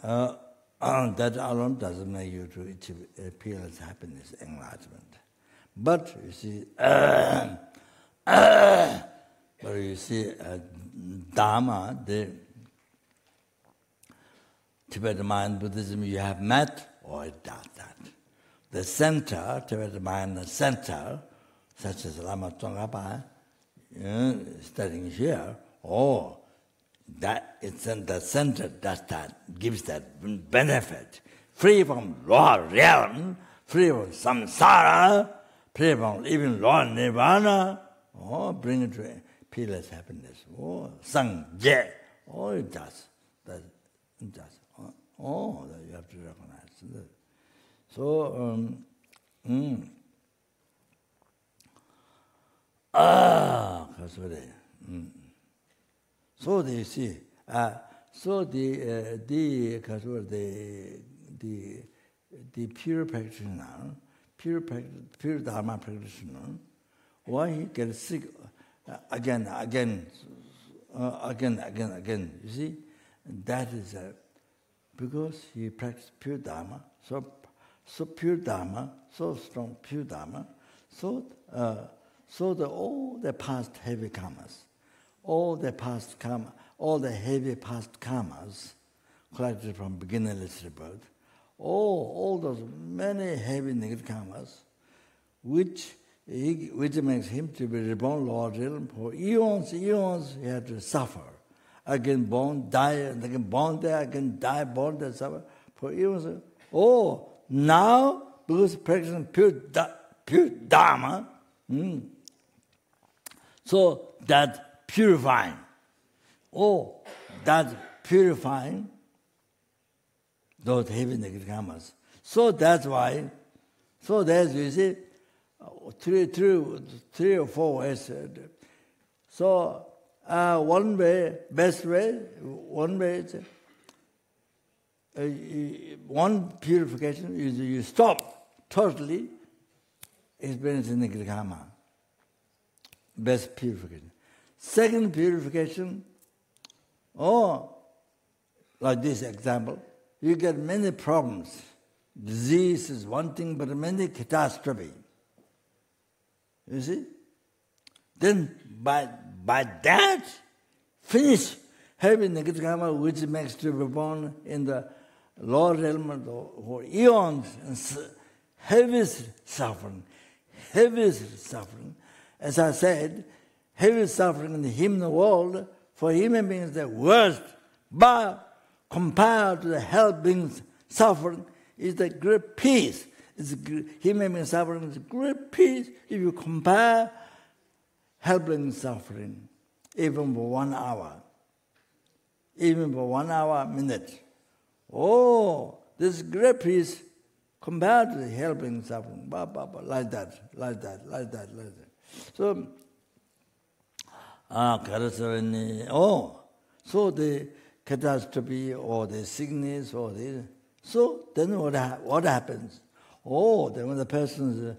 That alone doesn't make you to achieve peerless happiness, enlightenment. But you see, Dharma, the Tibetan mind Buddhism you have met, or it does that. The center, Tibetan mind center, such as Lama Tsongkhapa, studying here, or That it's in the center that gives that benefit. Free from lower realm, free from samsara, free from even lower nirvana. Oh, bring it to peerless happiness. Oh, sangye. Oh, it does. That it does. Oh, that you have to recognize. So, so they see. So the pure practitioner, pure dharma practitioner, why he gets sick again. You see, that is because he practiced pure dharma. So pure dharma, so strong pure dharma. So all the past heavy karmas, all the heavy past karmas collected from beginnerless rebirth, all those many heavy negative karmas, which makes him to be reborn lower realm for eons, he had to suffer. Again born, die, and again born there, again die, born there, suffer for eons. Oh, now because practicing pure dharma, so that purifying. Oh, that purifying those heavy negative karmas. So that's why. So there's, you see, three or four ways. So one way, best way, one way is one purification is you stop totally experiencing negative karma. Best purification. Second purification, like this example, you get many problems. Disease is one thing, but many catastrophe. You see? Then by that, finish having negative karma, which makes you be born in the lower realm for eons, and heaviest suffering. As I said, heavy suffering in the human world for human beings the worst, but compared to the hell beings suffering is the great peace. Human being suffering is great peace if you compare hell being suffering, even for 1 hour. Even for 1 hour, minute. Oh, this great peace compared to the hell being suffering. Like that. So, so the catastrophe or the sickness or the... So then what happens? Oh, then when the person's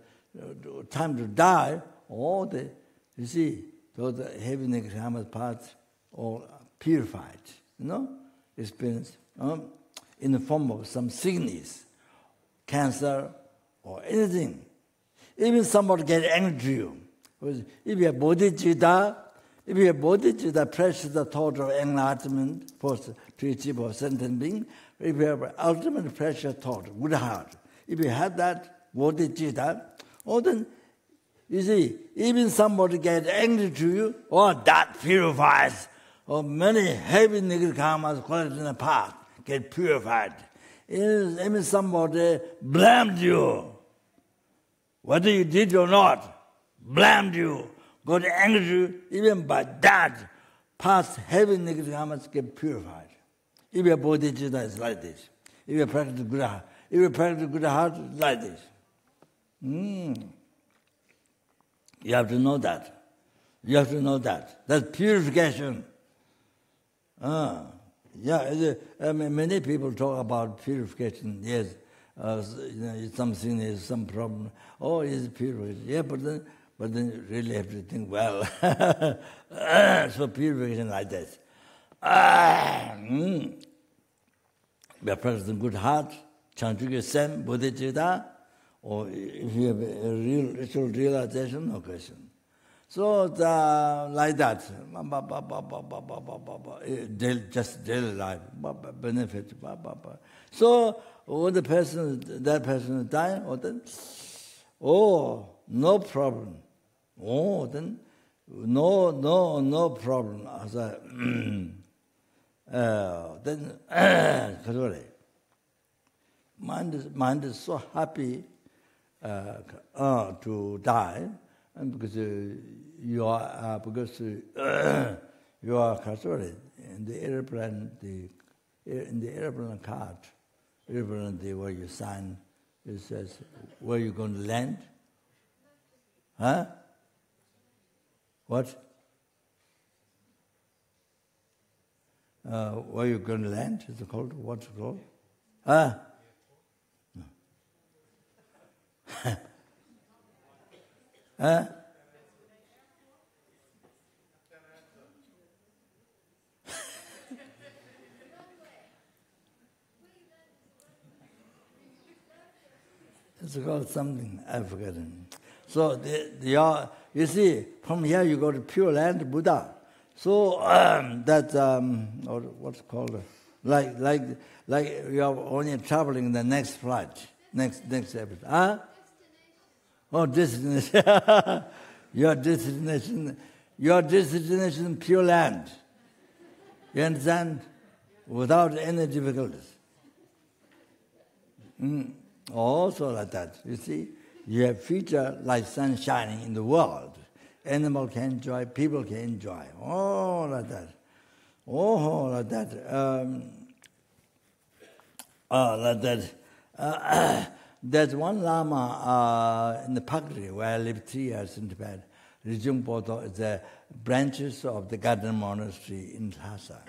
time to die, you see, those heavy negative karma parts all purified, experience in the form of some sickness, cancer, or anything. Even somebody get angry to you. If you have bodhichitta, precious the thought of enlightenment to achieve a sentient being, if you have ultimate precious thought, good heart, if you have that bodhichitta, then you see, even somebody get angry to you, that purifies. Many heavy negative karmas collected in the past get purified. Even somebody blamed you, whether you did or not, blamed you, got angry to you, even by that, past heavy negative karmas get purified. If your bodhichitta is like this, if you practice good heart, it's like this. You have to know that. That's purification. Many people talk about purification. Yes, something is some problem. It's purification. Yeah, but then you really have to think well. So purification like this. We are practicing good heart, Chantukya Sen, bodhichitta, or if you have a real realization, no question. So like that, just daily life, benefit. So when that person is dying, no problem. Then no problem. As then mind is so happy to die, and because you are in the airplane, in the airplane card, where you sign, it says where you going to land. Huh? What? Where you going to land? Is it called? What's it called? Huh? Huh? It's called something, I've forgotten. So you see, from here you go to Pure Land, Buddha. So or what's it called? Like you are only traveling the next flight, next episode. Huh? Oh, destination. Your destination, Pure Land. You understand? Without any difficulties. Also like that. You see, you have future like sun shining in the world. Animal can enjoy, people can enjoy. Oh, like that. Oh, like that. Like that. There's one Lama in the Pakri where I lived 3 years in Tibet. Rijungpo is the branches of the Garden Monastery in Lhasa.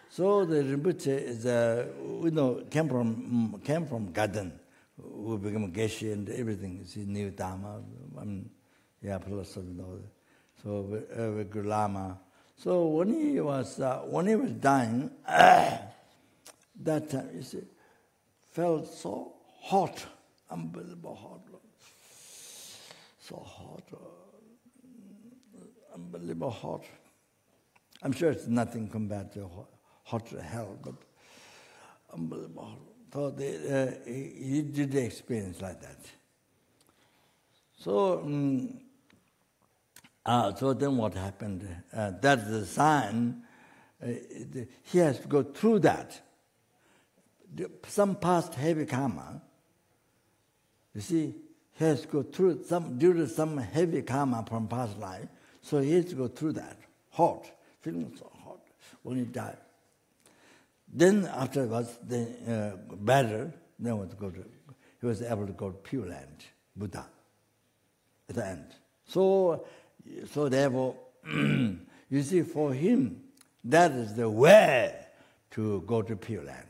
So the Rinpoche is came from Garden, who became a Geshe and everything. See, new Dharma, plus so with Guru Lama. So when he was dying, that time you see, felt so hot, unbelievable hot, so hot, unbelievable hot. I'm sure it's nothing compared to hot hell, but unbelievable hot. So he did the experience like that. So, so then what happened? That's the sign. He has to go through that. Some past heavy karma. You see, he has to go through due to some heavy karma from past life. So he has to go through that. Hot, feeling so hot when he died. Then afterwards, better. Then he was able to go to Pure Land, Buddha, at the end. So therefore, you see, for him, that is the way to go to Pure Land.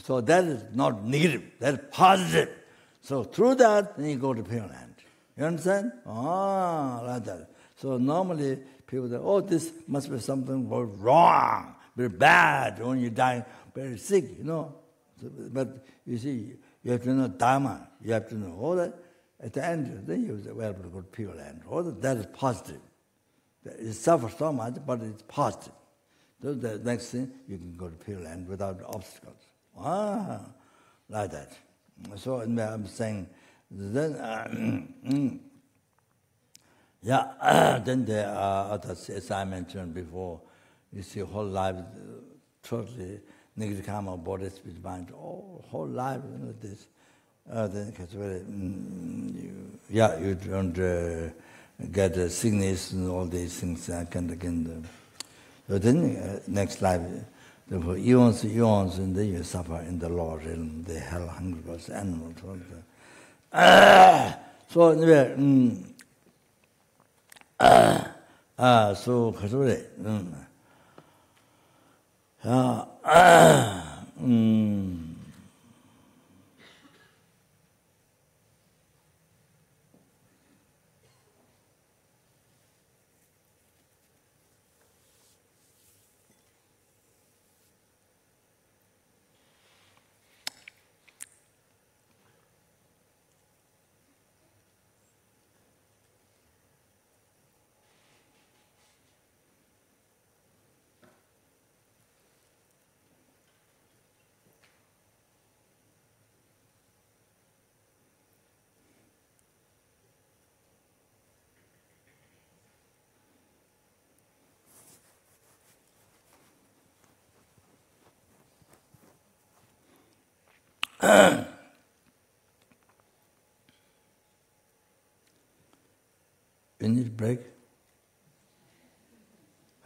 So that is not negative, that is positive. So through that, then you go to Pure Land. You understand? Like that. So normally people say, oh, this must be something very wrong, very bad, when you die very sick, But you see, you have to know Dharma. You have to know all that. At the end, then you will be able to go to Pure Land. All that is positive. It suffers so much, but it's positive. So the next thing, you can go to Pure Land without obstacles. Like that. So I'm saying, then, then there are others, as I mentioned before, you see whole life, totally negative karma, body, speech, mind, whole life like this. Then you don't get sickness and all these things again. So then next life, for eons, and then you suffer in the lower realm, the hell, hungry animals. So anyway, so You need break?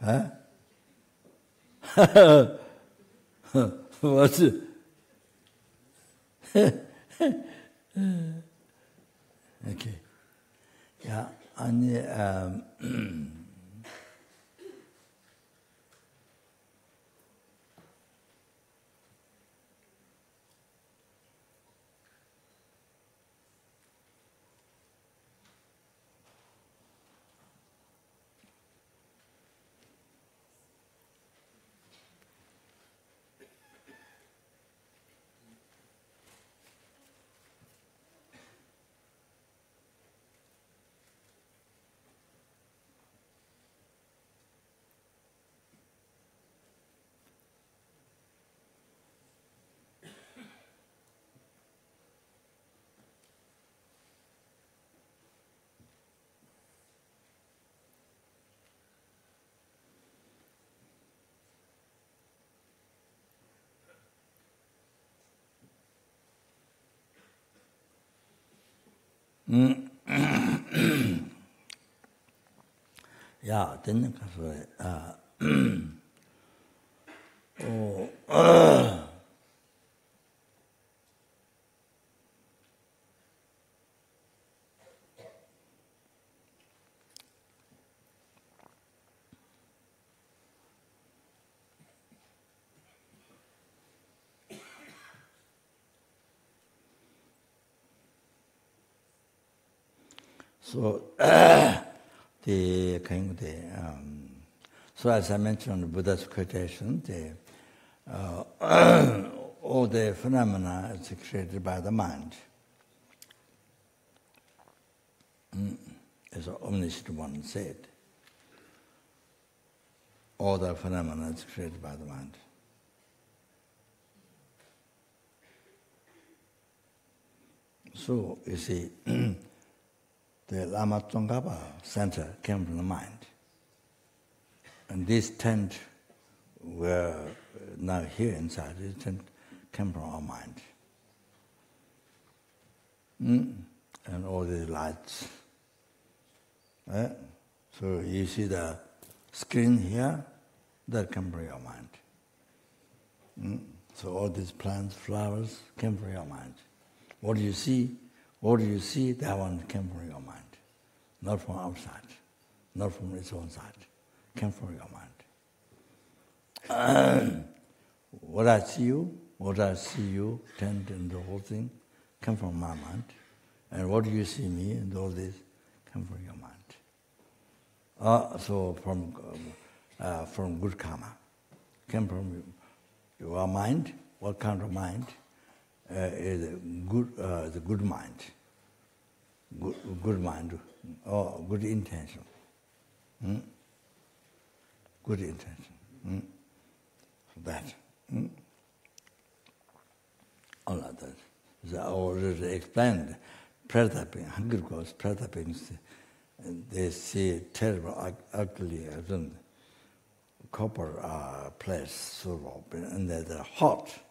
Huh? What's it? Okay. Yeah, and yeah, then so the kind of so as I mentioned in Buddha's quotation, all the phenomena is created by the mind. As the omniscient one said, all the phenomena is created by the mind. So you see, the Lama Tsongkhapa center came from the mind. And this tent we're now here inside, this tent came from our mind. And all these lights. So you see the screen here, that came from your mind. So all these plants, flowers, came from your mind. What do you see? What do you see? That one came from your mind. Not from outside, not from its own side. Came from your mind. What I see you, tent and the whole thing, came from my mind. And what do you see me and all this came from your mind. So from good karma, came from your mind. What kind of mind? Is the good mind. Good mind, or good intention. Good intention. That. All of that. I already explained. Pratapping, hunger goes, pratapping, they see terrible, ugly, copper place, sort of, and they're hot.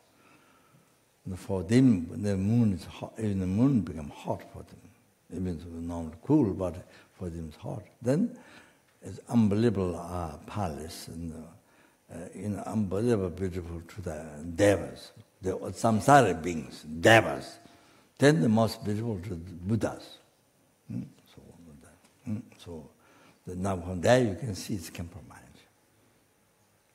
For them, the moon is hot. Even the moon becomes hot for them. Even though not cool, but for them it's hot. Then it's unbelievable palace and unbelievable beautiful to the devas, the samsara beings, devas. Then the most beautiful to the Buddhas. So now from there you can see it's came from mind.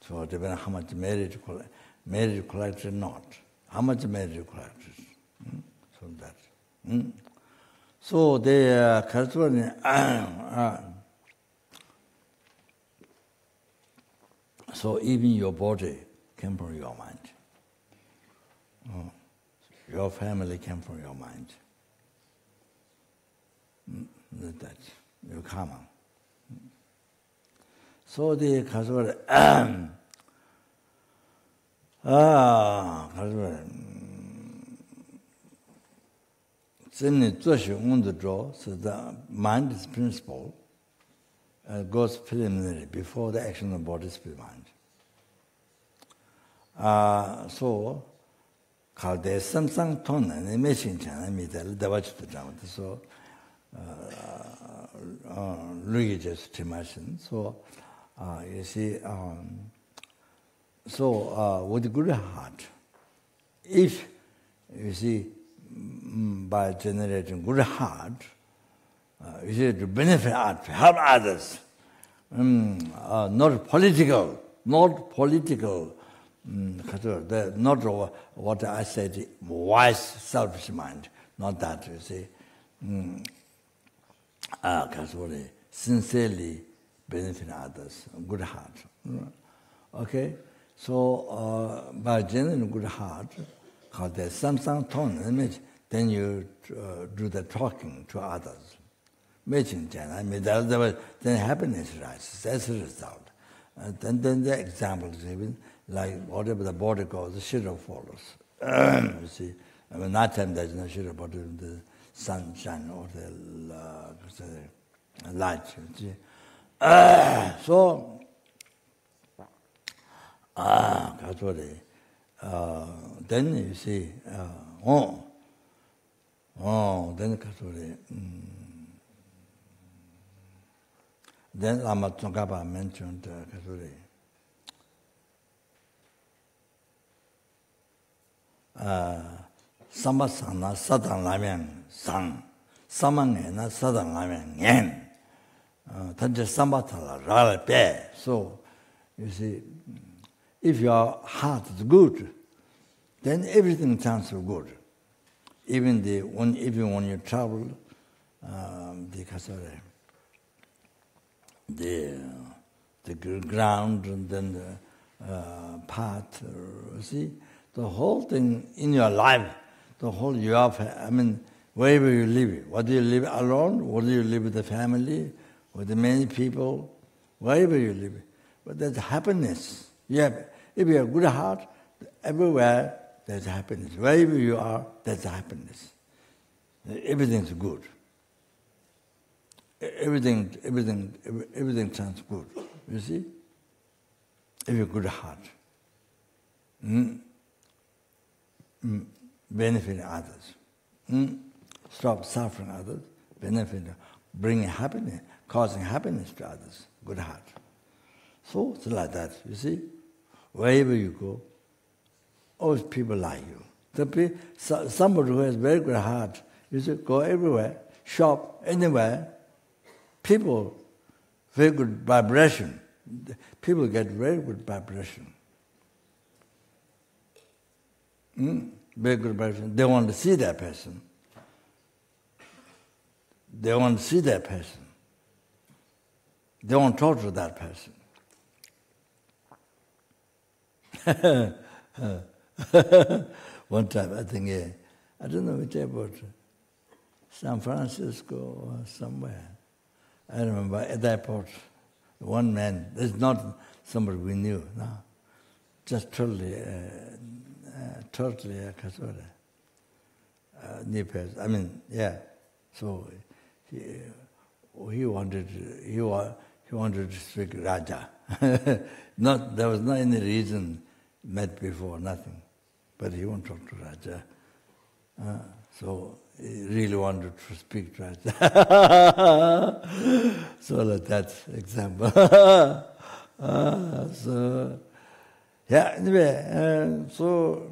So depending on how much merit you collect or not. How much merit you collect. So that. So the so even your body came from your mind. Your family came from your mind. That's your karma. So the Kaswara so the mind is principle, goes preliminary before the action of body, spirit, mind. So called the Samsung Ton and the machine channel, they watch the drama. So, religious immersion. So, you see, with good heart, if you see, by generating good heart, you see, to benefit others, to help others, not political, not what I said, wise, selfish mind, not that, you see. Sincerely benefit others, good heart. Okay? So, by generating good heart, called the Samsung tone, then you do the talking to others. Then happiness rises. That's the result. Then the example is even like whatever the body goes, the shadow follows. You see, I mean, night time there's no shadow, but the sunshine or the light. You see. Then you see, then Lama Tsongkhapa mentioned Samasana Sadang Lamyan Sang, Samangena Sadang Lamyan Yen, Tanja Samatala Rala Be. So, you see, if your heart is good, then everything turns so good. Even when you travel, the ground and then the path, see, the whole thing in your life, the whole wherever you live, whether you live alone, whether you live with the family, with the many people, wherever you live, but there's happiness. If you have a good heart, everywhere there's happiness. Wherever you are, there's happiness. Everything's good. Everything turns good. You see? If you have a good heart, benefit others, stop suffering others, benefit, bringing happiness, causing happiness to others. Good heart. So it's like that. You see? Wherever you go, always people like you. Somebody who has very good heart, you should go everywhere, shop, anywhere. People, very good vibration. People get very good vibration. Very good vibration. They want to see that person. They want to see that person. They want to talk to that person. One time, I think, I don't know which airport, San Francisco or somewhere. I remember at the airport, one man, this is not somebody we knew, no, just totally new person. I mean, yeah. So he wanted to speak Raja. There was not any reason met before, nothing. But he wanted to talk to Raja. So he really wanted to speak to Raja. So like that example. Yeah, anyway, so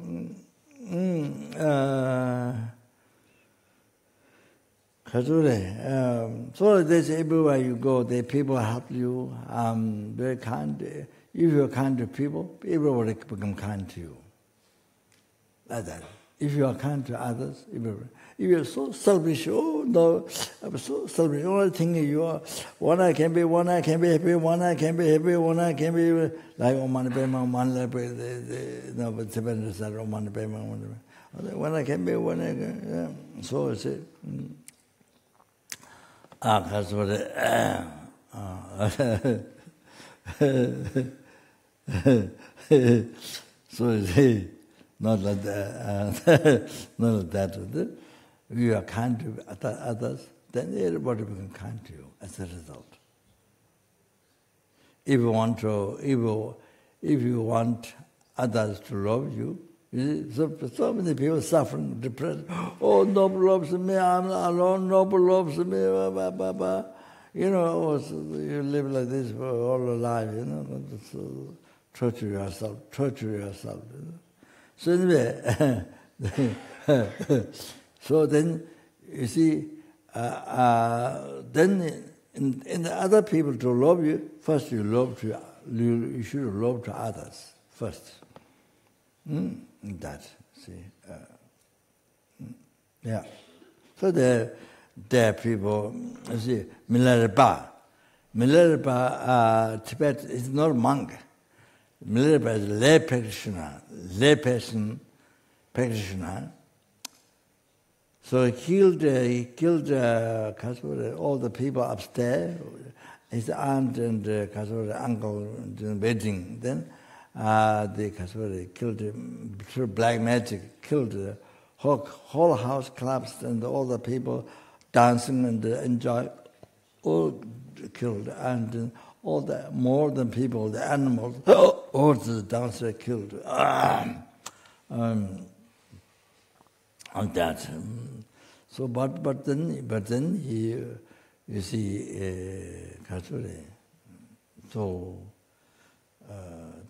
there's everywhere you go, the people help you, very kind. If you're kind to people, people will become kind to you. Like that. If you are kind to others, if you're so selfish, oh no, I'm so selfish. Only thing you are, one I can be happy, one I can be happy, one I can be like OM MANI PADME HUM, one I can be, one I can. So it's it. That's what so you see, not like that. Not like that. If you are kind to others, then everybody becomes kind to you as a result. If you want others to love you, You see, so many people suffering, depressed. Oh, nobody loves me, I'm alone, nobody loves me, blah, blah, blah, blah. You know, you live like this for all your life, you know. So torture yourself. You know. So anyway, so then, you see, then in the other people to love you, first you should love to others first. That, see. Yeah. So there are people, you see, Milarepa. Tibet is not a monk. Milarepa is a lay practitioner. So he killed all the people upstairs, his aunt and uncle wedding. Then the killed him through black magic, killed the whole house collapsed and all the people dancing and enjoy, all killed, and all the more than people, the animals, all the dancers killed. On that. So, but then he, you see, so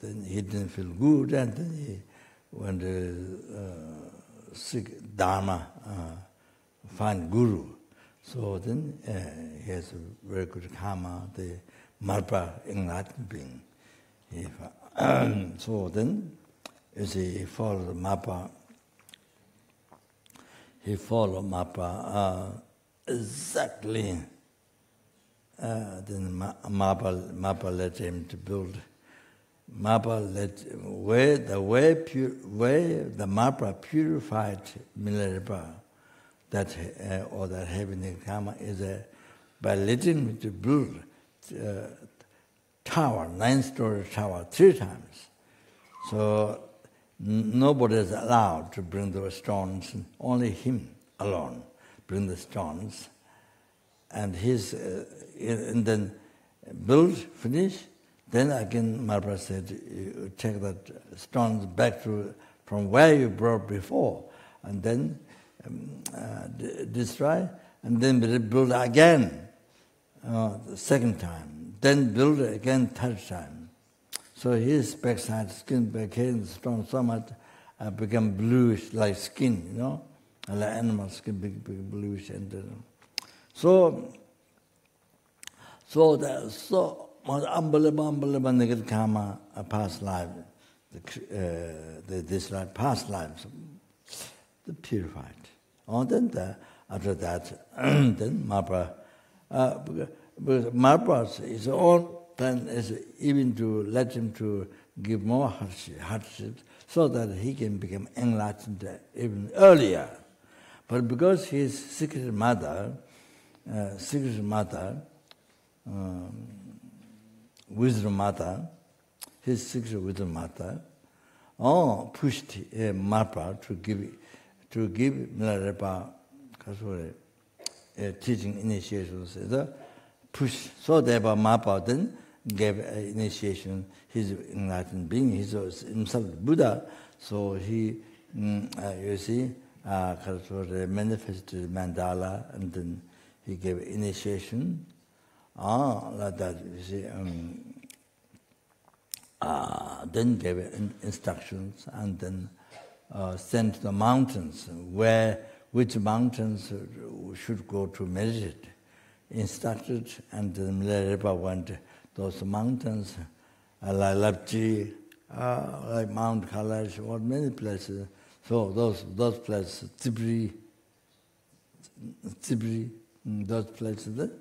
then he didn't feel good, and then he went seek Dharma, find Guru. So then he has a very good karma, the Marpa enlightened being. So then, you see, he followed Marpa. He followed Marpa exactly. Then Marpa let him to build. Marpa let where the Marpa purified Milarepa, that or that heavenly karma is by letting him to build tower, 9-story tower 3 times. So nobody is allowed to bring those stones. Only him alone bring the stones, and and then build, finish. Then again, Marpa said, you take that stones back from where you brought before, and then destroy, and then rebuild again, the second time. Then build again, 3rd time. So his backside skin became strong so much, become bluish like skin, you know, like animal skin, big bluish, and so unbelievable negative karma, past life, this life, past lives, the purified. Then after that, then Marpa, because Marpa's his own plan is even to let him to give more hardships so that he can become enlightened even earlier. But because his secret mother, wisdom mother, his secret wisdom mother, pushed Marpa to give Milarepa teaching initiations. Push, so thereby Marpa then gave initiation. He's enlightened being. He's himself Buddha. So he, you see, manifested mandala, and then he gave initiation. Like that, you see. Then gave instructions, and then sent to the mountains, which mountains should go to meditate. Instructed, and then Milarepa went those mountains, like Lapchi, like Mount Kailash, or many places. So those places, Tibri, those places that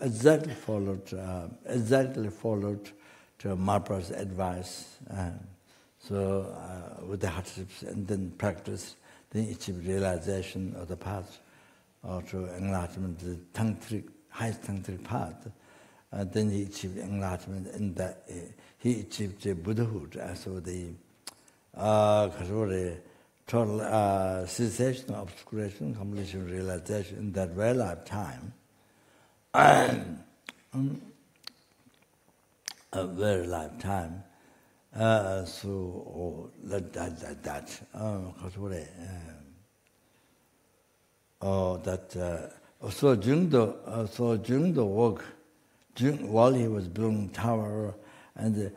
exactly followed to Marpa's advice. So with the hardships, and then practice, then achieve realization of the path, or to enlightenment, the highest tantric path. Then he achieved enlightenment, and that he achieved the Buddhahood, so the total cessation, obscuration, completion, realization in that very lifetime. A very lifetime. that. So during the work, while he was building tower, and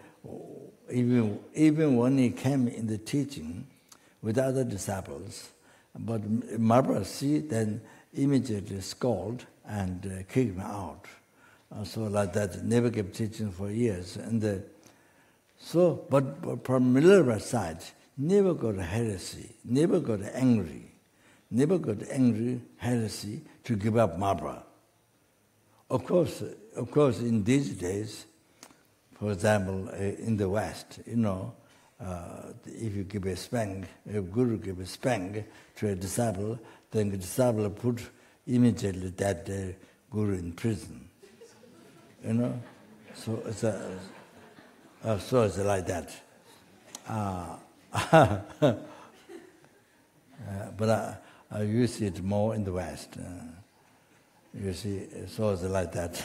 even when he came in the teaching with other disciples, but Marbra see then immediately scold and kick him out. So like that, never kept teaching for years. And but from Minerva side, never got heresy, never got angry, heresy to give up Marbra. Of course, in these days, for example, in the West, if you give a spank, a guru give a spank to a disciple, then the disciple put immediately that guru in prison. So it's like that. But you see it more in the West. You see, so it's like that.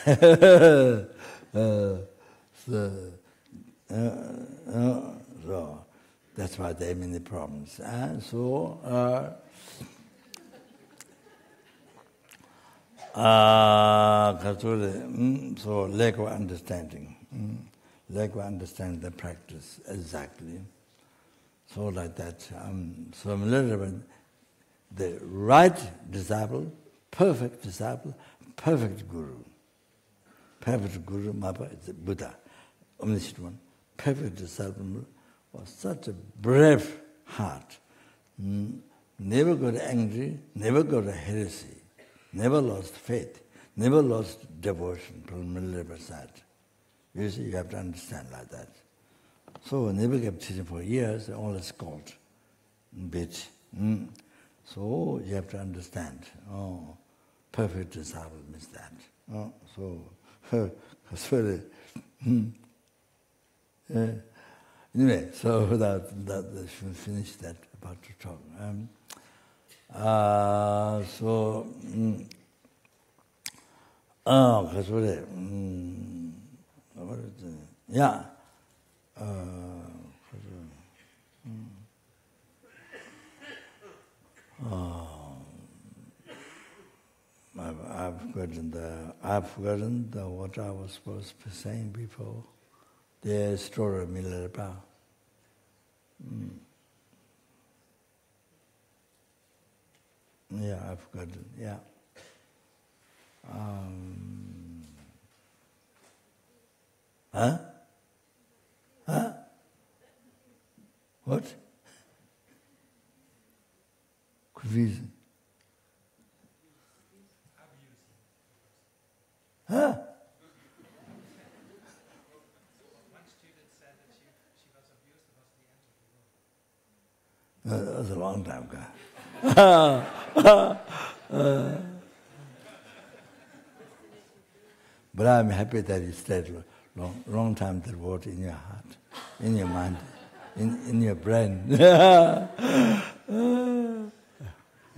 So that's why there are many problems. So lack of understanding. Lack of understanding the practice exactly. So like that. So the right disciple, perfect guru. Perfect guru, Mapa, is the Buddha, omniscient one. Perfect disciple was such a brave heart. Never got angry, never got a heresy, never lost faith, never lost devotion from Minerva side. You see, you have to understand like that. So never kept teaching for years, always scolded, bitch. So you have to understand. Perfect disciple means that. Anyway, so that should finish that about to talk. Yeah. I've forgotten what I was supposed to be saying before. The story of Minerva. Yeah, I've forgotten. Yeah. Huh? What? Confusion. Huh? One student said that she was abused, it was the end of the world. That was a long time ago. But I'm happy that you stayed long time that word in your heart, in your mind, in your brain.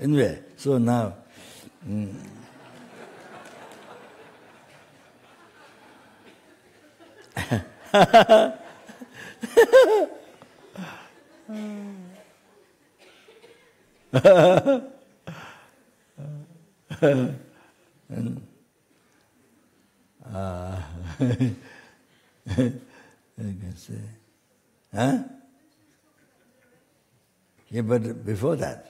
Anyway, so now. I can say, huh? Yeah, but before that.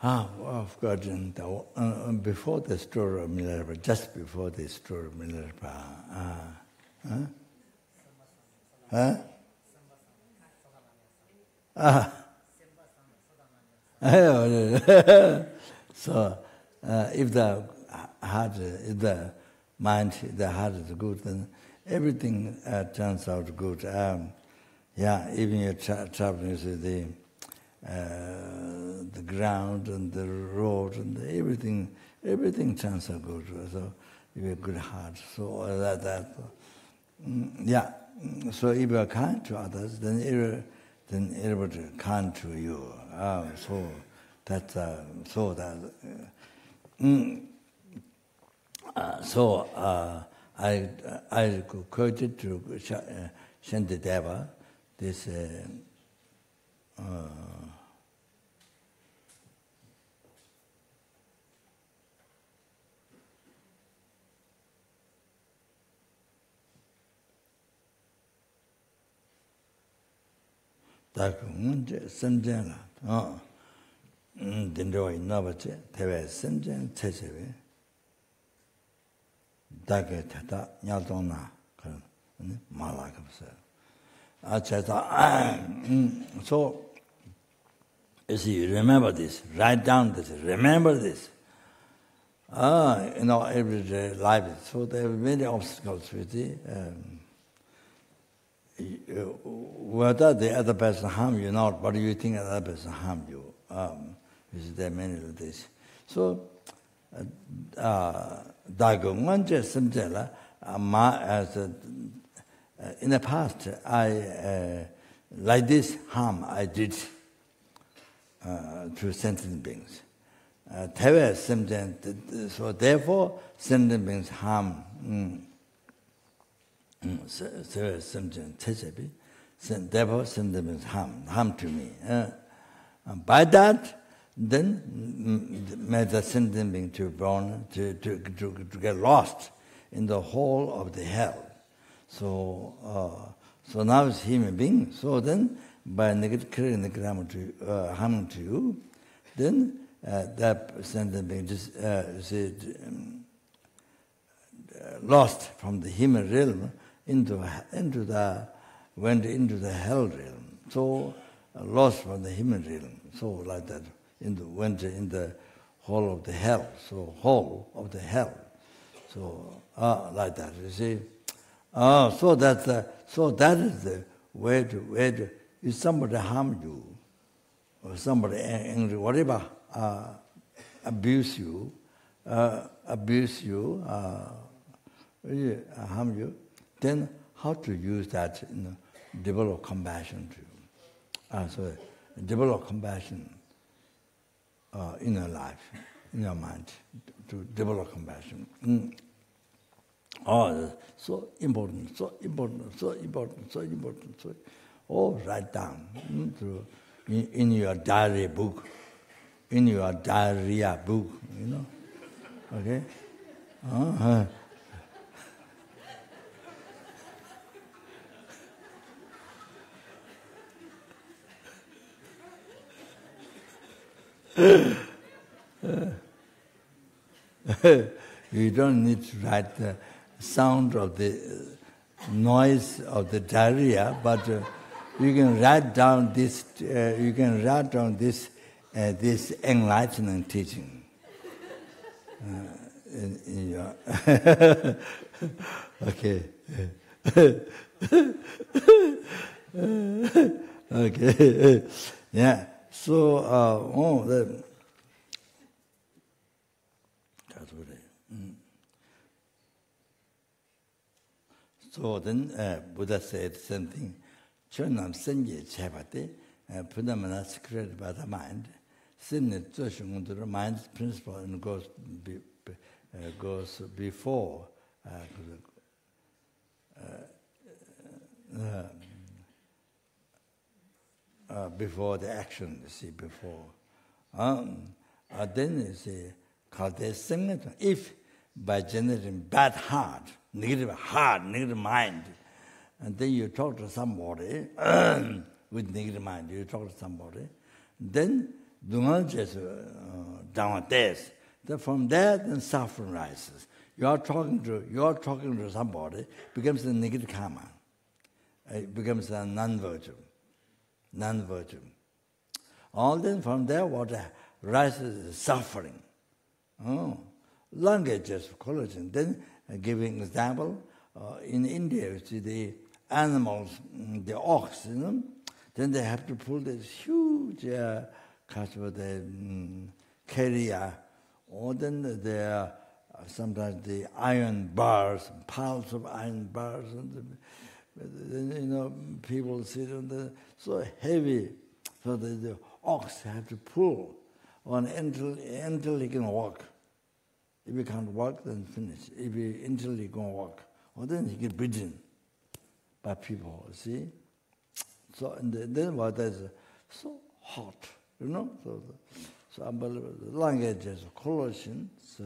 I've forgotten before the story of Minerva, just before the story of Minerva. So, if the mind, the heart is good, then everything turns out good. Yeah, even you're traveling to the ground and the road and everything turns out good. So you have a good heart. So yeah. So if you are kind to others, then everybody kind to you. So that I quoted to Shantideva this sentient dindro innovace teve sentient 체제에 다게 타다 냐동나 그런 말하고 있어요. So as you remember this, write down this, remember this. Everyday life. So there are many obstacles with it. Whether the other person harm you or not, but you think the other person harm you. There are many of this. So, in the past, I like this harm I did to sentient beings. So therefore, sentient beings harm. Sentient, therefore sentient beings harm to me. By that, then may the sentient being to born to get lost in the whole of the hell. So now it's human being. So then, by negative harming to you, then that sentient being just lost from the human realm went into the hell realm. So lost from the human realm. So like that, went in the whole of the hell. So whole of the hell. So like that. You see. So that is the way to. If somebody harm you, or somebody angry, whatever, abuse you, harm you, then how to use that, develop compassion to you. So develop compassion in your life, in your mind, to develop compassion. So important. Write down in your diary book, in your diarrhea book, Okay? You don't need to write the sound of the noise of the diarrhea, but you can write down this. This enlightening teaching. In your okay. Okay. Yeah. So, so then Buddha said something. Chönam senje chebate, phenomena secreted by the mind. Sin is the mind's principle and goes before. Before the action, you see, before. Then you see, called the sentient. If by generating bad heart, negative mind, and then you talk to somebody with negative mind, you talk to somebody, then do not just down death. Then from there, then suffering rises. You are talking to somebody, becomes a negative karma. It becomes a non-virtue. All then from there, what rises is suffering. Language is collagen. Then giving example, in India, you see animals, the ox, then they have to pull this huge carrier, or then there sometimes the iron bars, piles of iron bars, and then people sit on the so heavy, so the ox have to pull on until he can walk. If he can't walk, then finish. Until he can walk, or then he get beaten by people. See, so and then what is so hot, So unbelievable. The language is Colossians,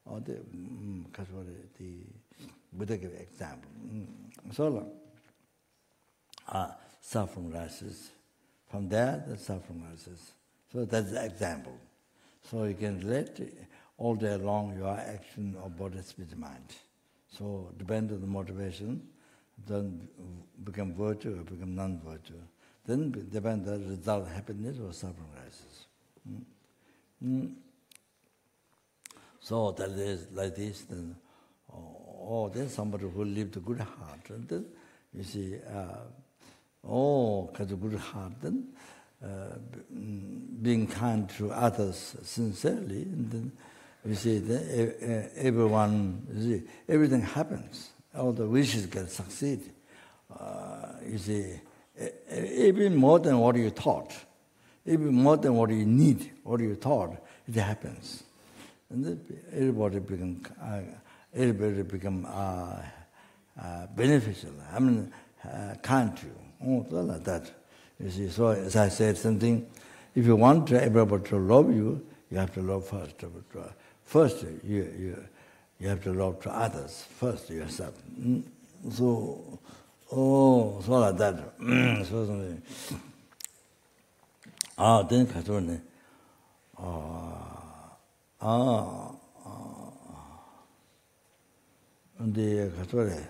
or the Buddha gave example. So suffering rises. From there, the suffering rises. So that's the example. So you can relate all day long your action of body, speech, mind. So depend on the motivation, then become virtue or become non-virtue. Then depend on the result, happiness or suffering rises. So that is like this. Then, then somebody who lived a good heart, and then you see, because of good heart, then being kind to others sincerely, and then you see, everyone, you see, everything happens. All the wishes can succeed. You see, even more than what you thought, even more than what you need, what you thought, it happens. And then everybody become beneficial. Kind to you. So like that. You see, so as I said, something. If you want everybody to love you, you have to love first. First, you have to love to others. First, yourself. So like that. So something. Then 가서네. 근데 가서래.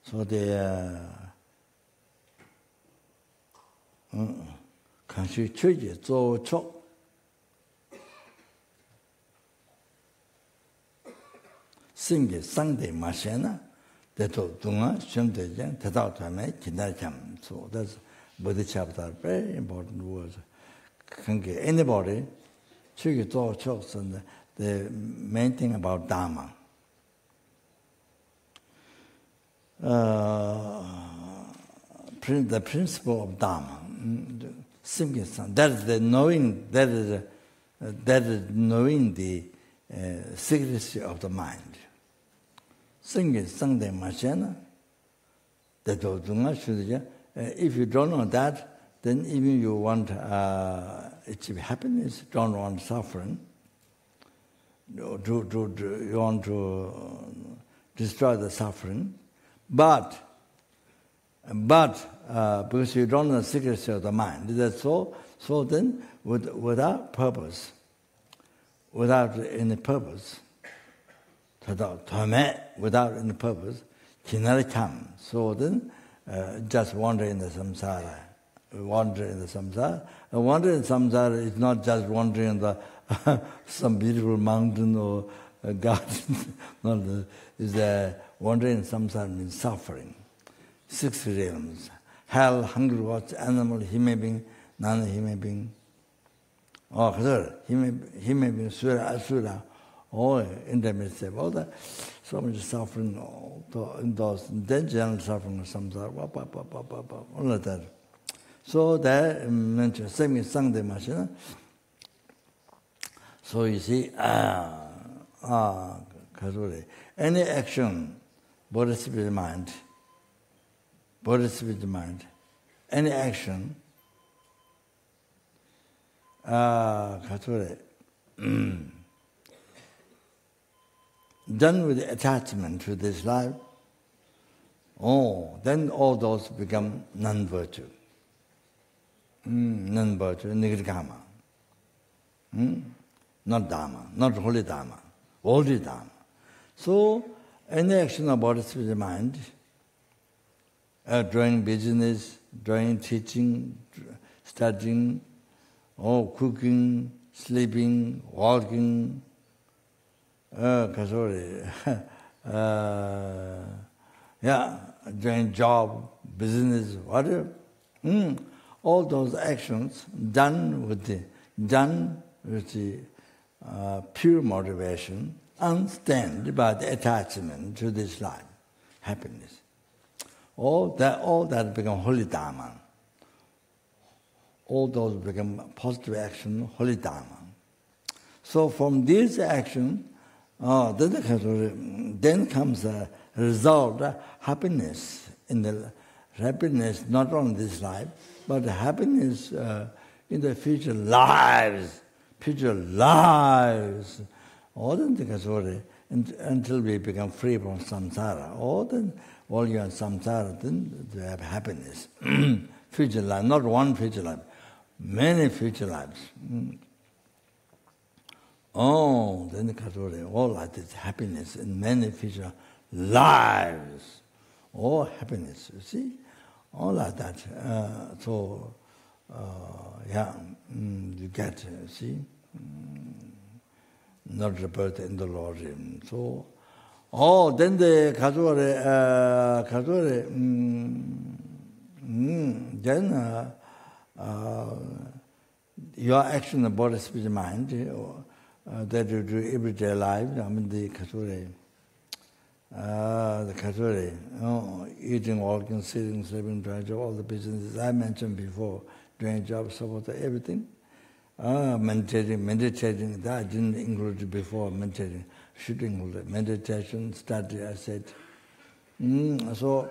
So the 간식 취지 조촉 생계 상대 마셔나 대도 동안 시험대장 대다음에 기다림. So that's bodhichitta, very important words. Anybody 취지 조촉 and the main thing about Dharma. The principle of Dharma, that is the knowing. That is knowing the secrecy of the mind. If you don't know that, then even you want achieve happiness, don't want suffering. You want to destroy the suffering. But because you don't know the secrecy of the mind, that's so then without purpose, without any purpose, without any purpose, cannot come. So then just wander in the samsara. Wander in the samsara. Wander in samsara is not just wandering in the some beautiful mountain or a garden. No, is wandering in samsara means suffering. 6 realms: hell, hungry, watch, animal, human being, non-human being. Human being, sura, asura, all intermediate, all that. So much suffering, in those, then general suffering of samsara, all of that. So that mentioned, same Sangde Machina. So you see, any action, bodhichitta mind, any action, done with attachment to this life, then all those become non-virtue. Non-virtue, nigirgama. Not Dharma, not holy Dharma, worldly Dharma. So, any action of bodhichitta mind, doing business, doing teaching, studying, cooking, sleeping, walking, doing job, business, whatever. All those actions done with the pure motivation, unstained by the attachment to this life, happiness. All that become holy dharma. All those become positive action, holy dharma. So from this action, then comes a result, happiness happiness not only this life, but happiness in the future lives. All the until we become free from samsara. All you are samsara, then you have happiness. Future life, not one future life, many future lives. Then the all like this happiness in many future lives. All happiness, you see? All like that. You get, see? Not the birth in the Lord. So, then the then your action of body, speech, mind, that you do everyday life, the eating, walking, sitting, sleeping, doing job, all the businesses I mentioned before, doing job, support, everything. Meditating, that I didn't include it before, meditating. Should include it. Meditation, study, I said. So,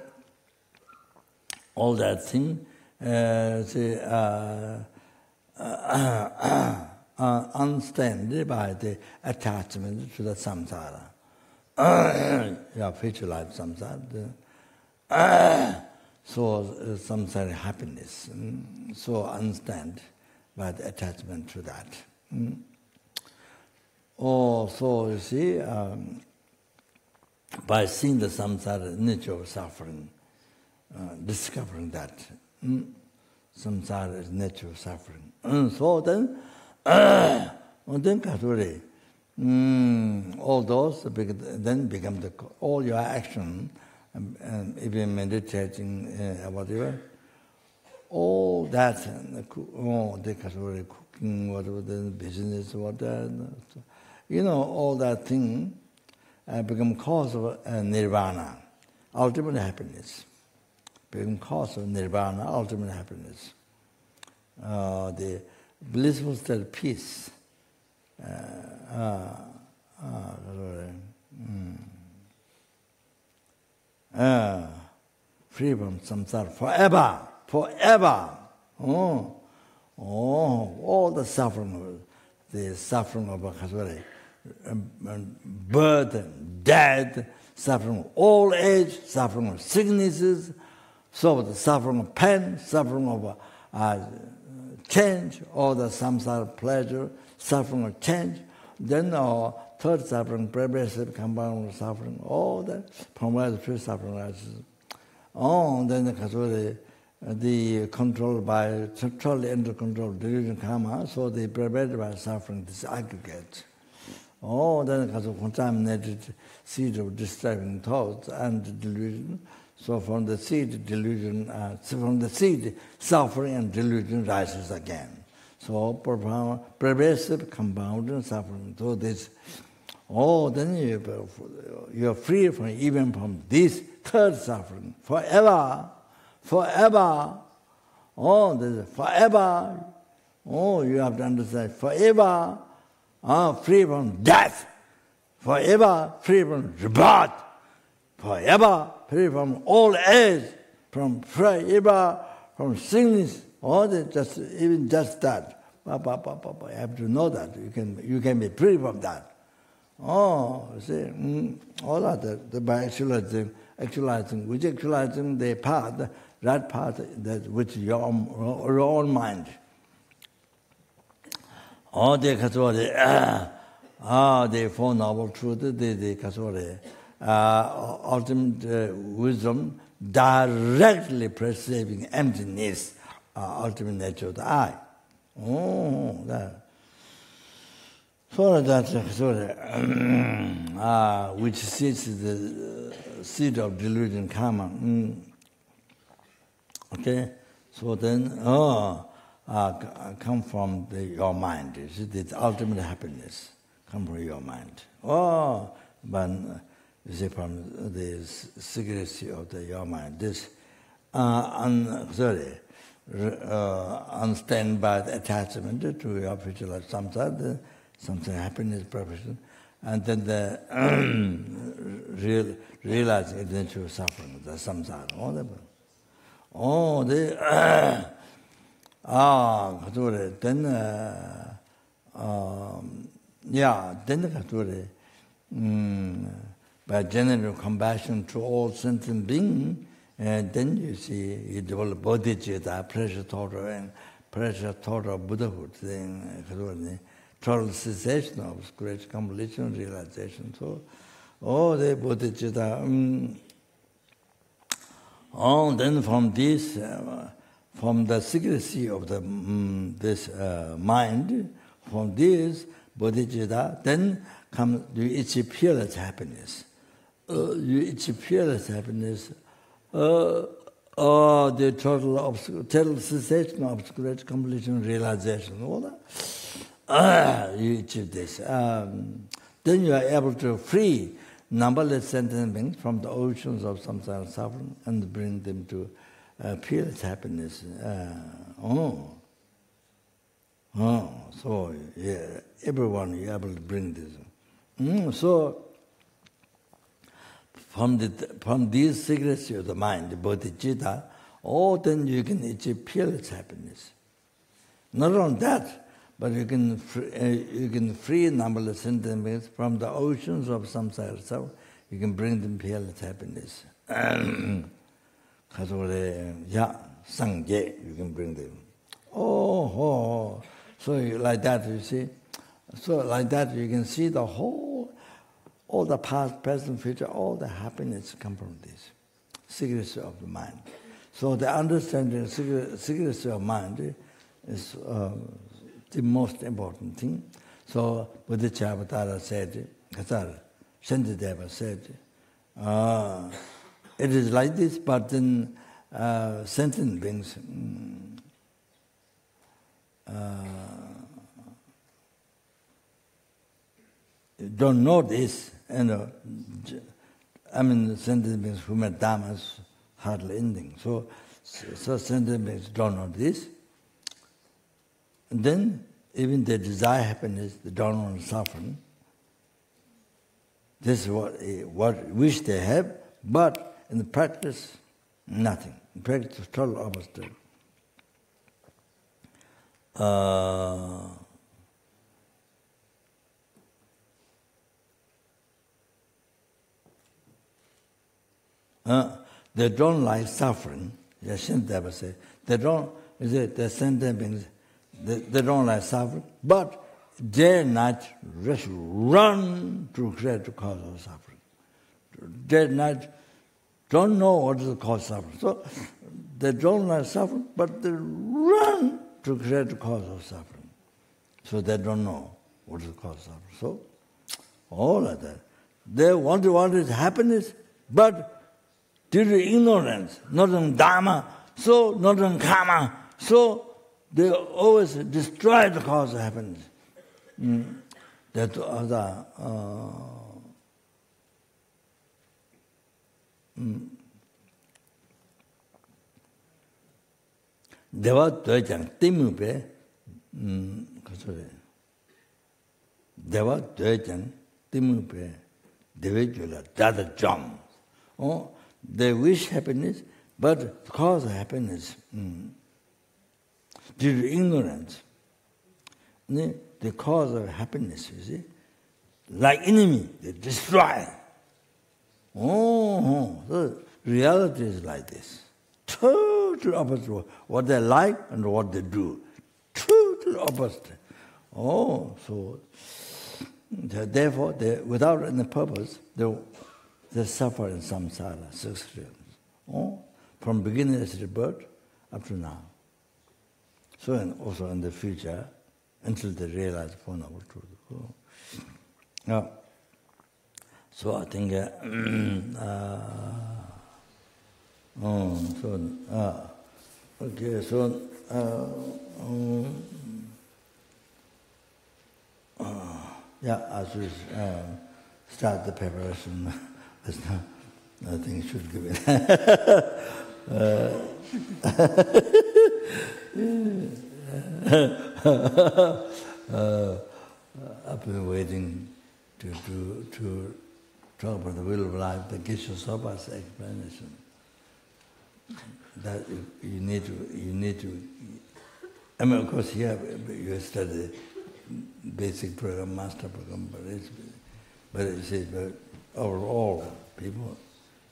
all that thing, unstained by the attachment to the samsara. Future life samsara. So samsara happiness. So unstained by the attachment to that. So you see, by seeing the samsara nature of suffering, discovering that samsara is nature of suffering. So then Katuri, all those then become all your action, even meditating, whatever. All that, the cooking, whatever the business, all that thing become cause of nirvana, ultimate happiness. Become cause of nirvana, ultimate happiness. The blissful state of peace. Free from samsara forever. All the suffering of birth, death, suffering of old age, suffering of sicknesses, so the suffering of pain, suffering of change, all the samsara pleasure, suffering of change, then third suffering, progressive compound suffering, all that, from where the first suffering arises. Then the control by totally under control delusion karma, so they prepared by suffering this aggregate. Then contaminated seed of disturbing thoughts and delusion. So from the seed delusion, from the seed suffering and delusion rises again. So profound, pervasive, compounding suffering. So this, then you're free from even from this third suffering forever. This is forever. You have to understand forever. Free from death. Forever free from rebirth. Forever free from old age. Forever from sickness. Even just that. You have to know that. You can be free from that. See, all that by actualizing, which actualizing the path, that path that which your own mind. The Four Noble Truths, the ultimate wisdom, directly perceiving emptiness, ultimate nature of the I. So that which sits the seed of delusion, karma. Okay, so then, come from your mind. You see, the ultimate happiness come from your mind. But you see, from the secrecy of your mind, this unstained by the attachment to your future life, samsara, something happiness, perfection, and then the realizing eventual suffering, the samsara, all that. Then by general compassion to all sentient beings, and then you see you develop bodhichitta, precious thought of Buddhahood, then total cessation of great completion, realization. So, the bodhichitta. Then from this, from the secrecy of the this mind, from this bodhichitta, then comes you achieve peerless happiness. You achieve peerless happiness. The total cessation of great completion, realization. All that. You achieve this. Then you are able to free numberless sentient beings from the oceans of samsara suffering and bring them to peerless happiness. So yeah, everyone is able to bring this. So from this secrecy of the mind, the bodhichitta, then you can achieve peerless happiness. Not only that, but you can free numberless sentient beings from the oceans of samsara suffering. You can bring them peerless happiness. Sangye, you can bring them. So like that, you see. So like that, you can see the whole, all the past, present, future, all the happiness come from this secrecy of the mind. So the understanding of secrecy of mind is the most important thing. So Buddhist said, Shantideva said, it is like this, but then sentient beings don't know this. Sentient beings who met dharmas hardly ending. So sentient beings don't know this. And then, even they desire happiness, they don't want suffering. This is what wish they have, but in the practice, nothing. In practice, total opposite. They don't like suffering. Shantideva said, the sentient beings, they don't like suffering, but day and night run to create the cause of suffering. Day and night don't know what is the cause of suffering. So they don't like suffering, but they run to create the cause of suffering. So they don't know what is the cause of suffering. So all of that. They wanted happiness, but due to ignorance, not on dharma, so not on karma, so they always destroy the cause of happiness. That other Deva Dojang Timupe Deva Dojang Timupe Devejula Dada Jam. They wish happiness, but the cause of happiness due to ignorance. The cause of happiness, you see, like enemy, they destroy. So reality is like this. Total opposite. What they like and what they do. Total opposite. So therefore, without any purpose, they suffer in samsara, 6 realms. From beginning as rebirth up to now. So and also in the future, until they realize Four Noble Truth. So I think, okay, so, yeah, as we start the preparation, I think should give it. I've been waiting to talk about the will of life, the Geshe Soba's explanation. That you need to. I mean, of course, here you study basic program, master program, but overall, people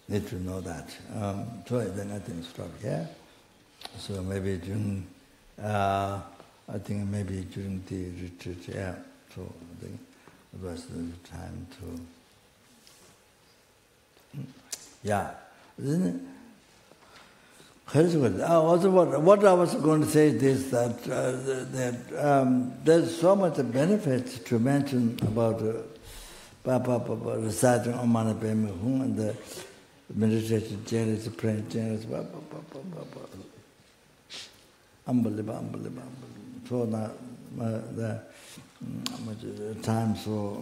need to know that. So then I think stop here. So maybe during, I think maybe during the retreat, yeah. So I think it was the time to, yeah. Isn't it? Also, what I was going to say is that there's so much benefit to mention about reciting Om Mani Padme Hum and the meditation generous, praying generous, unbelievable. So now the much time so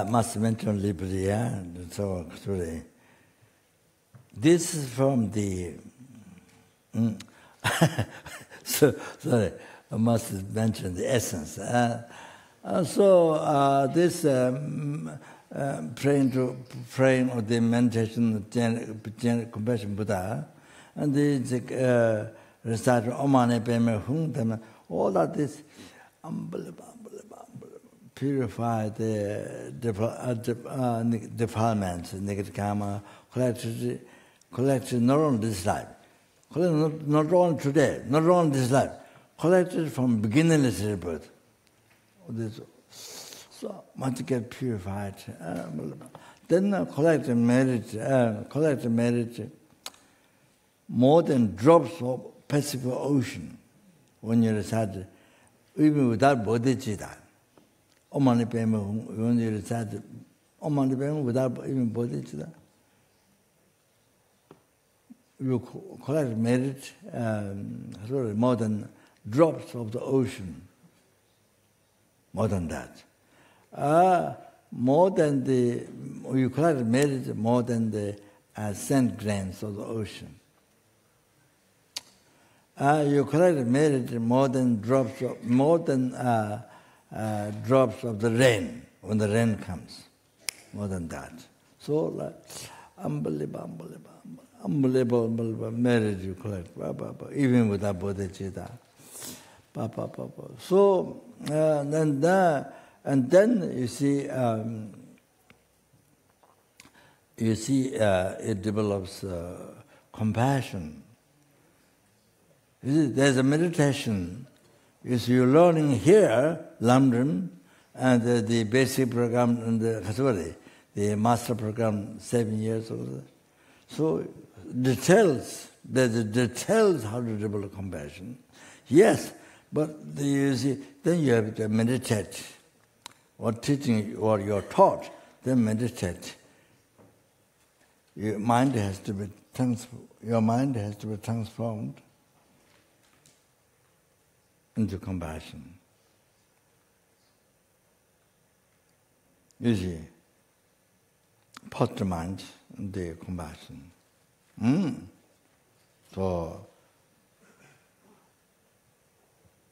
must mention liberty, yeah. So today, this is from the. Sorry, I must mention the essence. This praying or the meditation, compassion Buddha, and the reciting Om Mani Padme Hum, all of this unbelievable. Purify the defilements, negative karma, collected not only this life, not only today, not only this life, collected from beginningless rebirth. So much get purified. Then collect merit more than drops of Pacific Ocean when you recite, even without bodhichitta. Om Mani Padme Hum, when you recite Om Mani Padme Hum without even bodhichitta, you collect merit more than drops of the ocean. More than that. You collect merit more than the sand grains of the ocean. You collect merit more than drops of the rain, when the rain comes, more than that. So, unbelievable merit you collect, even without bodhicitta. So, then you see, it develops compassion. There's a meditation. You're learning here, London, and the basic program and the master program 7 years old. So there's the details how to develop compassion. Yes, but you see, then you have to meditate. What teaching or you're taught, then meditate. Your mind has to be transformed into compassion. You see, positive mind, the compassion. So,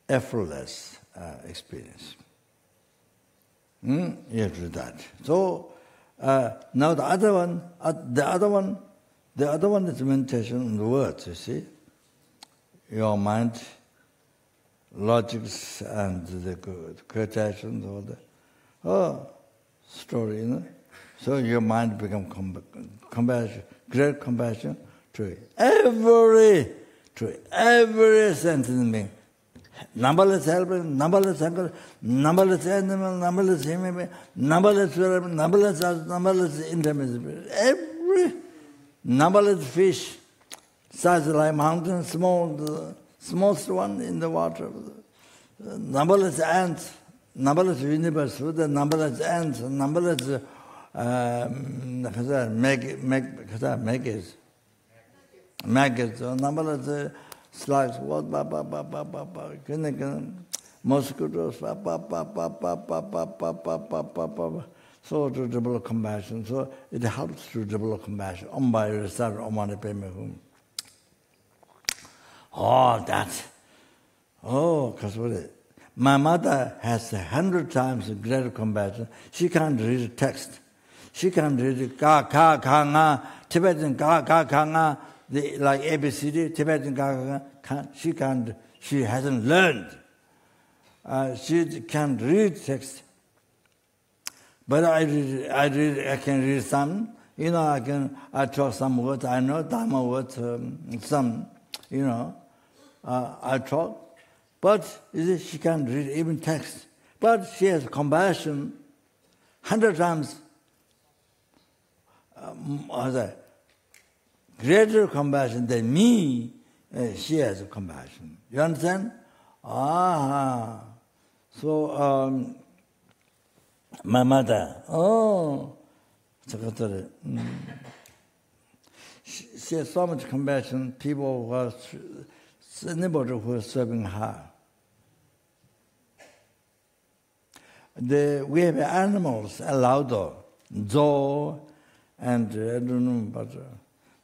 effortless experience. You have to do that. So, now the other one is meditation on the words, you see. Your mind, logics and the quotations, all that. Oh, story, you know. So your mind becomes compassion, great compassion to every sentient being. Numberless helper, numberless anchor, numberless animal, numberless human being, numberless intermediate, every numberless fish, size like mountain, smallest one in the water, numberless ants, numberless universe with the numberless ants, numberless maggots, numberless slugs, mosquitoes, so to develop compassion. So it helps to develop compassion. By reciting OM MANI PADME HUM. Because my mother has 100 times greater compassion. She can't read text. She can't read ka, nga, Tibetan ka, nga, like ABCD, Tibetan ka. She can't. She hasn't learned. She can't read text. But I can read some. You know, I talk some words. I know Dharma words, some. You know, I talk. But you see, she can't read even text. But she has compassion 100 times. Greater compassion than me. She has compassion. You understand? So my mother, she has so much compassion. People who are anybody who is serving her. We have animals allowed, zoo, and I don't know, but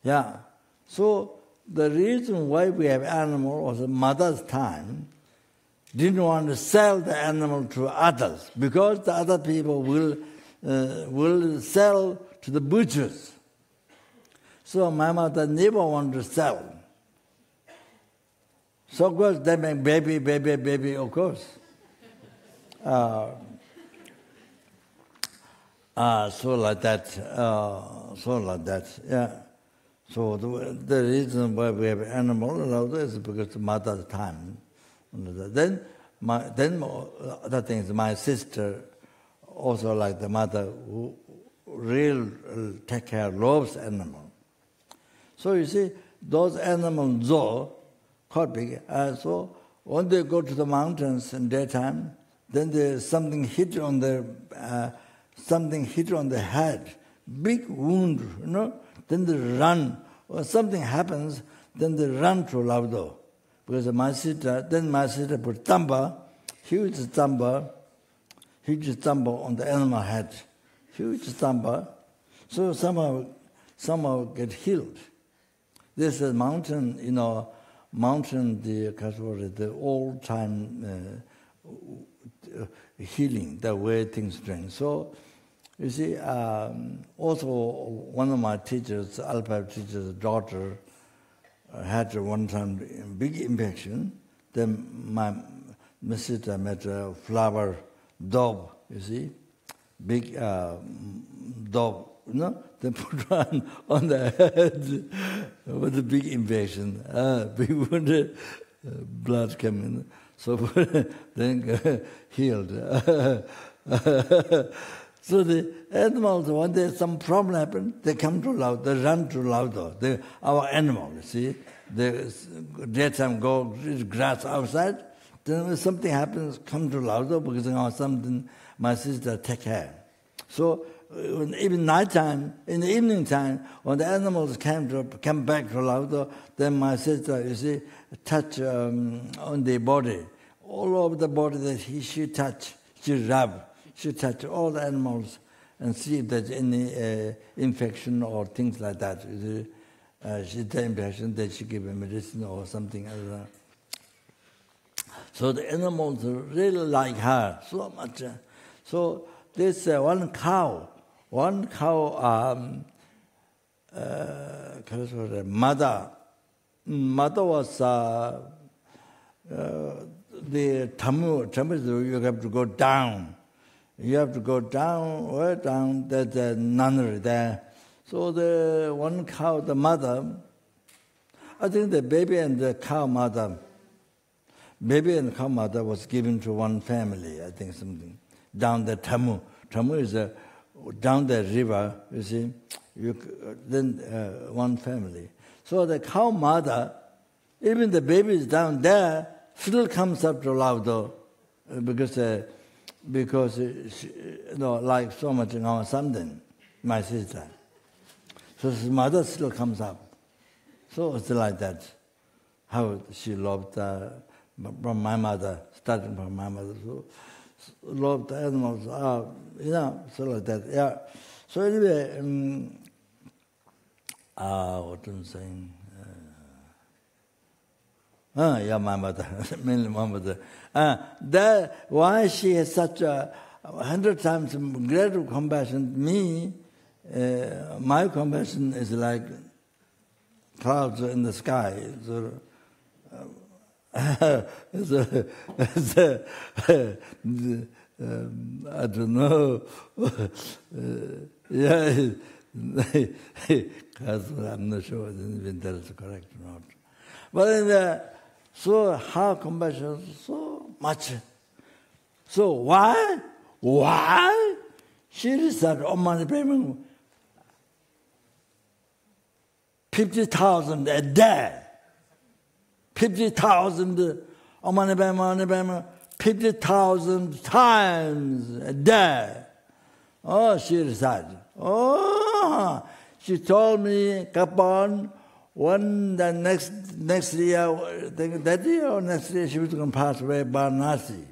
yeah. So the reason why we have animal was the mother's time didn't want to sell the animal to others because the other people will sell to the butchers. So my mother never wanted to sell. So of course they make baby, of course. So like that, yeah. So the reason why we have animal is because the mother's time. Then other things, my sister also like the mother who really take care, loves animal. So you see, those animals zoo quite big. So when they go to the mountains in daytime, then there's something hit on their head, big wound, you know. Then they run. Or something happens, then they run to Laudo. Because my sister put huge tamba on the animal head. Huge tamba. So somehow get healed. This is mountain, the old time healing, the way things drain. So, you see, also one of my teachers, Alpha teacher's daughter, had one time big infection. Then my sister met a flower dove, you see, big dove, They put on the head with a big infection, big wounded, blood coming. So then healed. So the animals, when there's some problem happen, they come to Laudo, they run to Laudo. Our animal, you see, they daytime go eat grass outside. Then when something happens, come to Laudo because something my sister take care. So even nighttime, in the evening time, when the animals come back to Laudo, then my sister, you see, touch on the body, all over the body that she touch, she rub. She touched all the animals, and see if there's any infection or things like that. She had the impression that she gave a medicine or something else. So the animals really like her so much. So this one cow, mother was the tamu, you have to go down. You have to go down, way down, there's a nunnery there. So the one cow, the mother, I think the baby and the cow mother was given to one family, I think something, down the Tamu. Tamu is down the river, you see, then one family. So the cow mother, even the baby is down there, still comes up to Laudo, because she, like so much something, my sister. So his mother still comes up. So it's like that, how she loved from my mother, starting from my mother. So loved the animals, so like that, yeah. So anyway, what am I saying? Yeah, my mother, mainly my mother. That why she has such 100 times greater compassion to me. My compassion is like clouds in the sky. I don't know. Yeah, I'm not sure whether that is correct or not. But so how compassion so much. So why? She said, Om Mani Padme Hum, 50,000 a day. 50,000 Om Mani Padme Hum, 50,000 times a day. Oh, she recited. Oh, she told me, Kapon, the next year, that year or next year, she was going to pass away, Varanasi.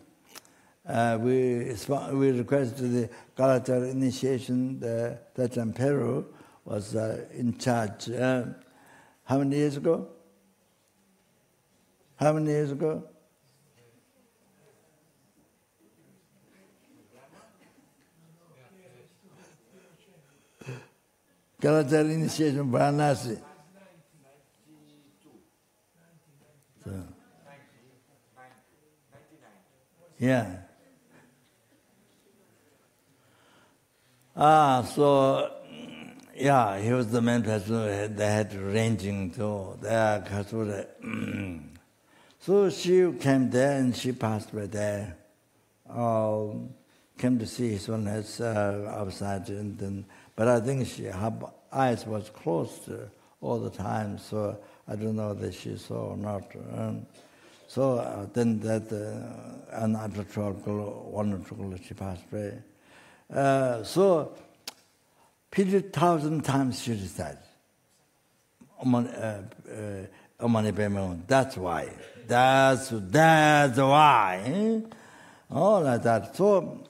We requested the cultural initiation. That emperor was in charge. How many years ago? Cultural initiation, Varanasi. So, yeah. So, yeah, he was the main person. They had ranging to there. So she came there and she passed away there. Came to see his one head outside, but I think her eyes was closed all the time, so I don't know that she saw or not. So then that wonderful, she passed away. So 50,000 times she recited Om Mani Padme Hum. That's why. That's why. Oh, like that. So,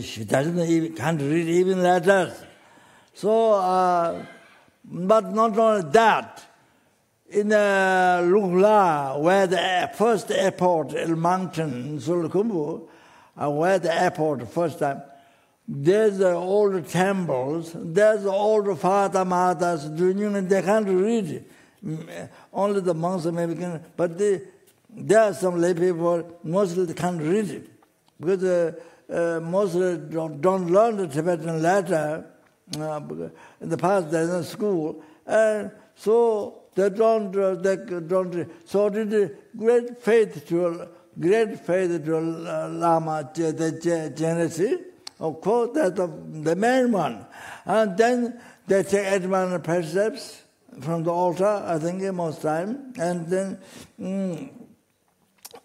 she can't read even letters. So, but not only that. In Lukla, where the first airport, El Mountain, Sulakumbu, where the airport first time, there's old temples, there's old father, mothers, they can't read. Only the monks maybe can, but there are some lay people, mostly they can't read it. Because mostly don't learn the Tibetan letter. In the past there's no school. And so they don't. So did great faith to Lama, the Genesis. Of course, that's the main one. And then they take 8 precepts from the altar, I think, most time. And then,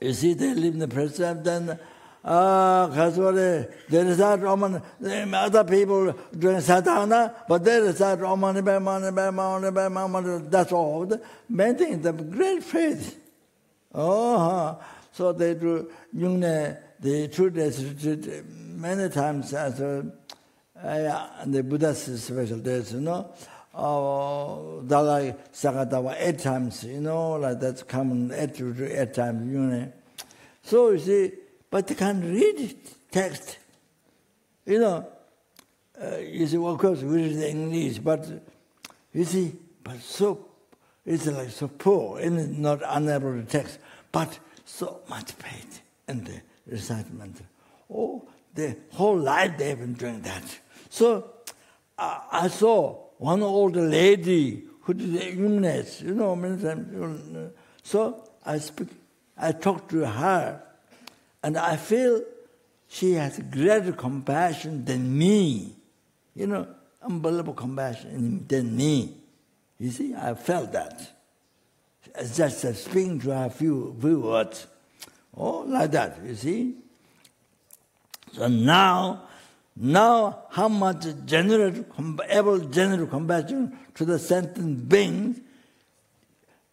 you see, they leave the precept, then, they recite other people doing sadhana, but they recite Om Mani Padme Hum, that's all. The main thing, the great faith. So they do Yungne, the two-days retreat many times as the Buddhist special days, Dalai Sakatawa 8 times, like that's common 8 times, So you see, but they can't read text. You see, well, of course, we read English, but you see, but so, it's like so poor, and not unable to text, but so much faith in the recitement. Oh, their whole life they've been doing that. So I saw one old lady who did illness, many times. So I talked to her, and I feel she has greater compassion than me. Unbelievable compassion than me. You see, I felt that. Just speaking to her few words. Oh, like that, you see. So now how much generous compassion to the sentient beings,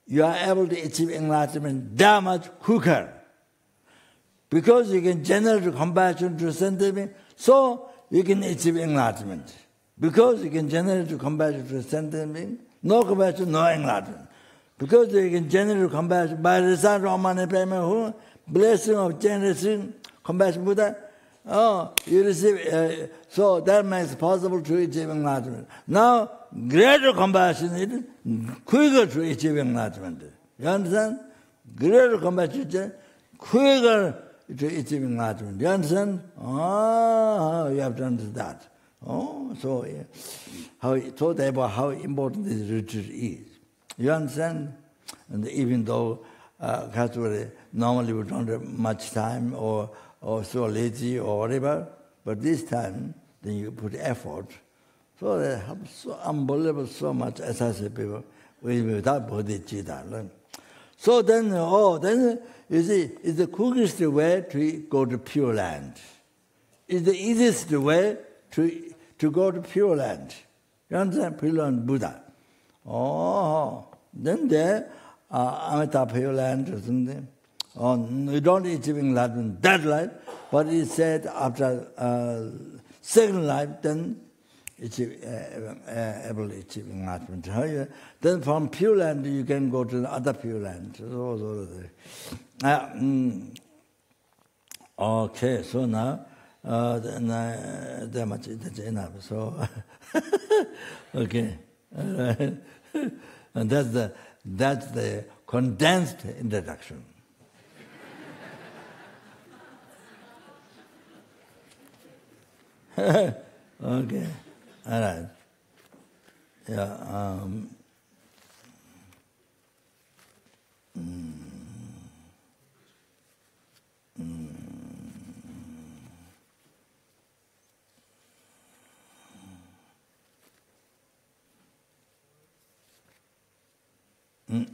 you are able to achieve enlightenment that much quicker. Because you can generate compassion to the sentient beings, so you can achieve enlightenment. Because you can generate compassion to the sentient beings, no compassion, no enlightenment. Because you can generate compassion by reciting OM MANI PADME HUM, blessing of generation, compassion Buddha, you receive, so that makes it possible to achieve enlightenment. Now, greater compassion is quicker to achieve enlightenment. You understand? Greater compassion is quicker to achieve enlightenment. You understand? You have to understand that. So thought about how important this retreat is. You understand? And even though normally we don't have much time or so lazy or whatever, but this time, then you put effort. So they have so unbelievable, so much, as I say, people, without bodhichitta. So then, you see, it's the quickest way to go to Pure Land. It's the easiest way to go to Pure Land. You understand? Pure Land Buddha. Then there, Amita Pure Land or something. You don't achieve enlightenment that life, but he said after second life, then able to achieve enlightenment. Then from Pure Land, you can go to the other Pure Land. Okay, so now, that much is enough. So, okay. And that's the condensed introduction. Okay, all right. Yeah.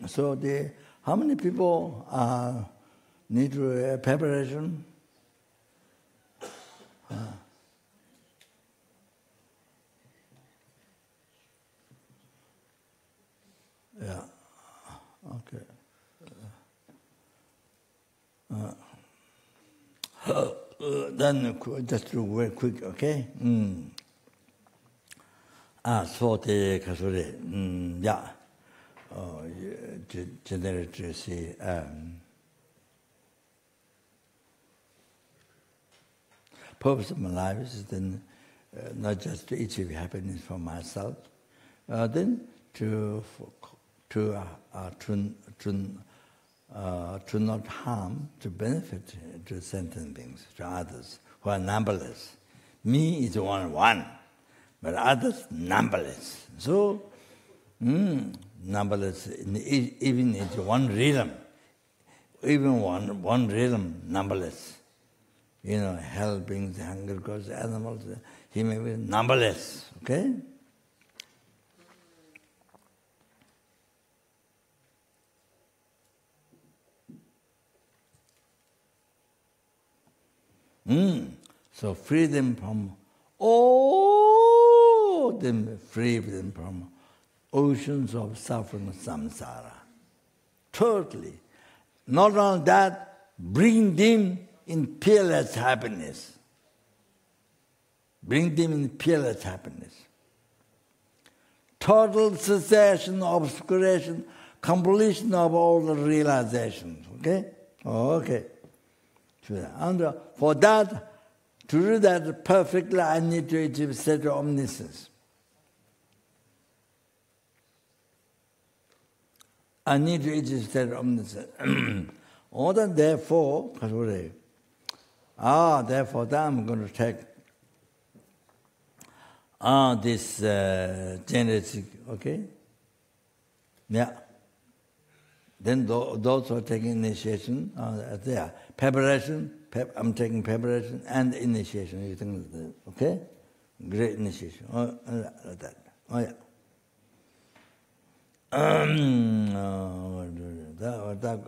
So how many people need preparation? Yeah. Okay. Then just do very quick, okay? So the kasuri, yeah. Generate see. Purpose of my life is then not just to achieve happiness for myself, then to not harm, to benefit to sentient beings, to others who are numberless. Me is one, but others numberless. So, numberless, even in one realm, even one realm, numberless. Hell beings, hunger gods, animals, he may be numberless, okay? So free them from free them from oceans of suffering, samsara. Totally. Not only that, bring them in peerless happiness. Bring them in peerless happiness. Total cessation, obscuration, completion of all the realizations. Okay? Okay. And for that, to do that perfectly, I need to achieve state of omniscience. I need to achieve state of omniscience. Therefore, therefore, that I'm going to take this genetic, okay? Yeah. Then those who are taking initiation, there. Preparation, I'm taking preparation and initiation. You think, okay? Great initiation. Like that. Oh, yeah. That,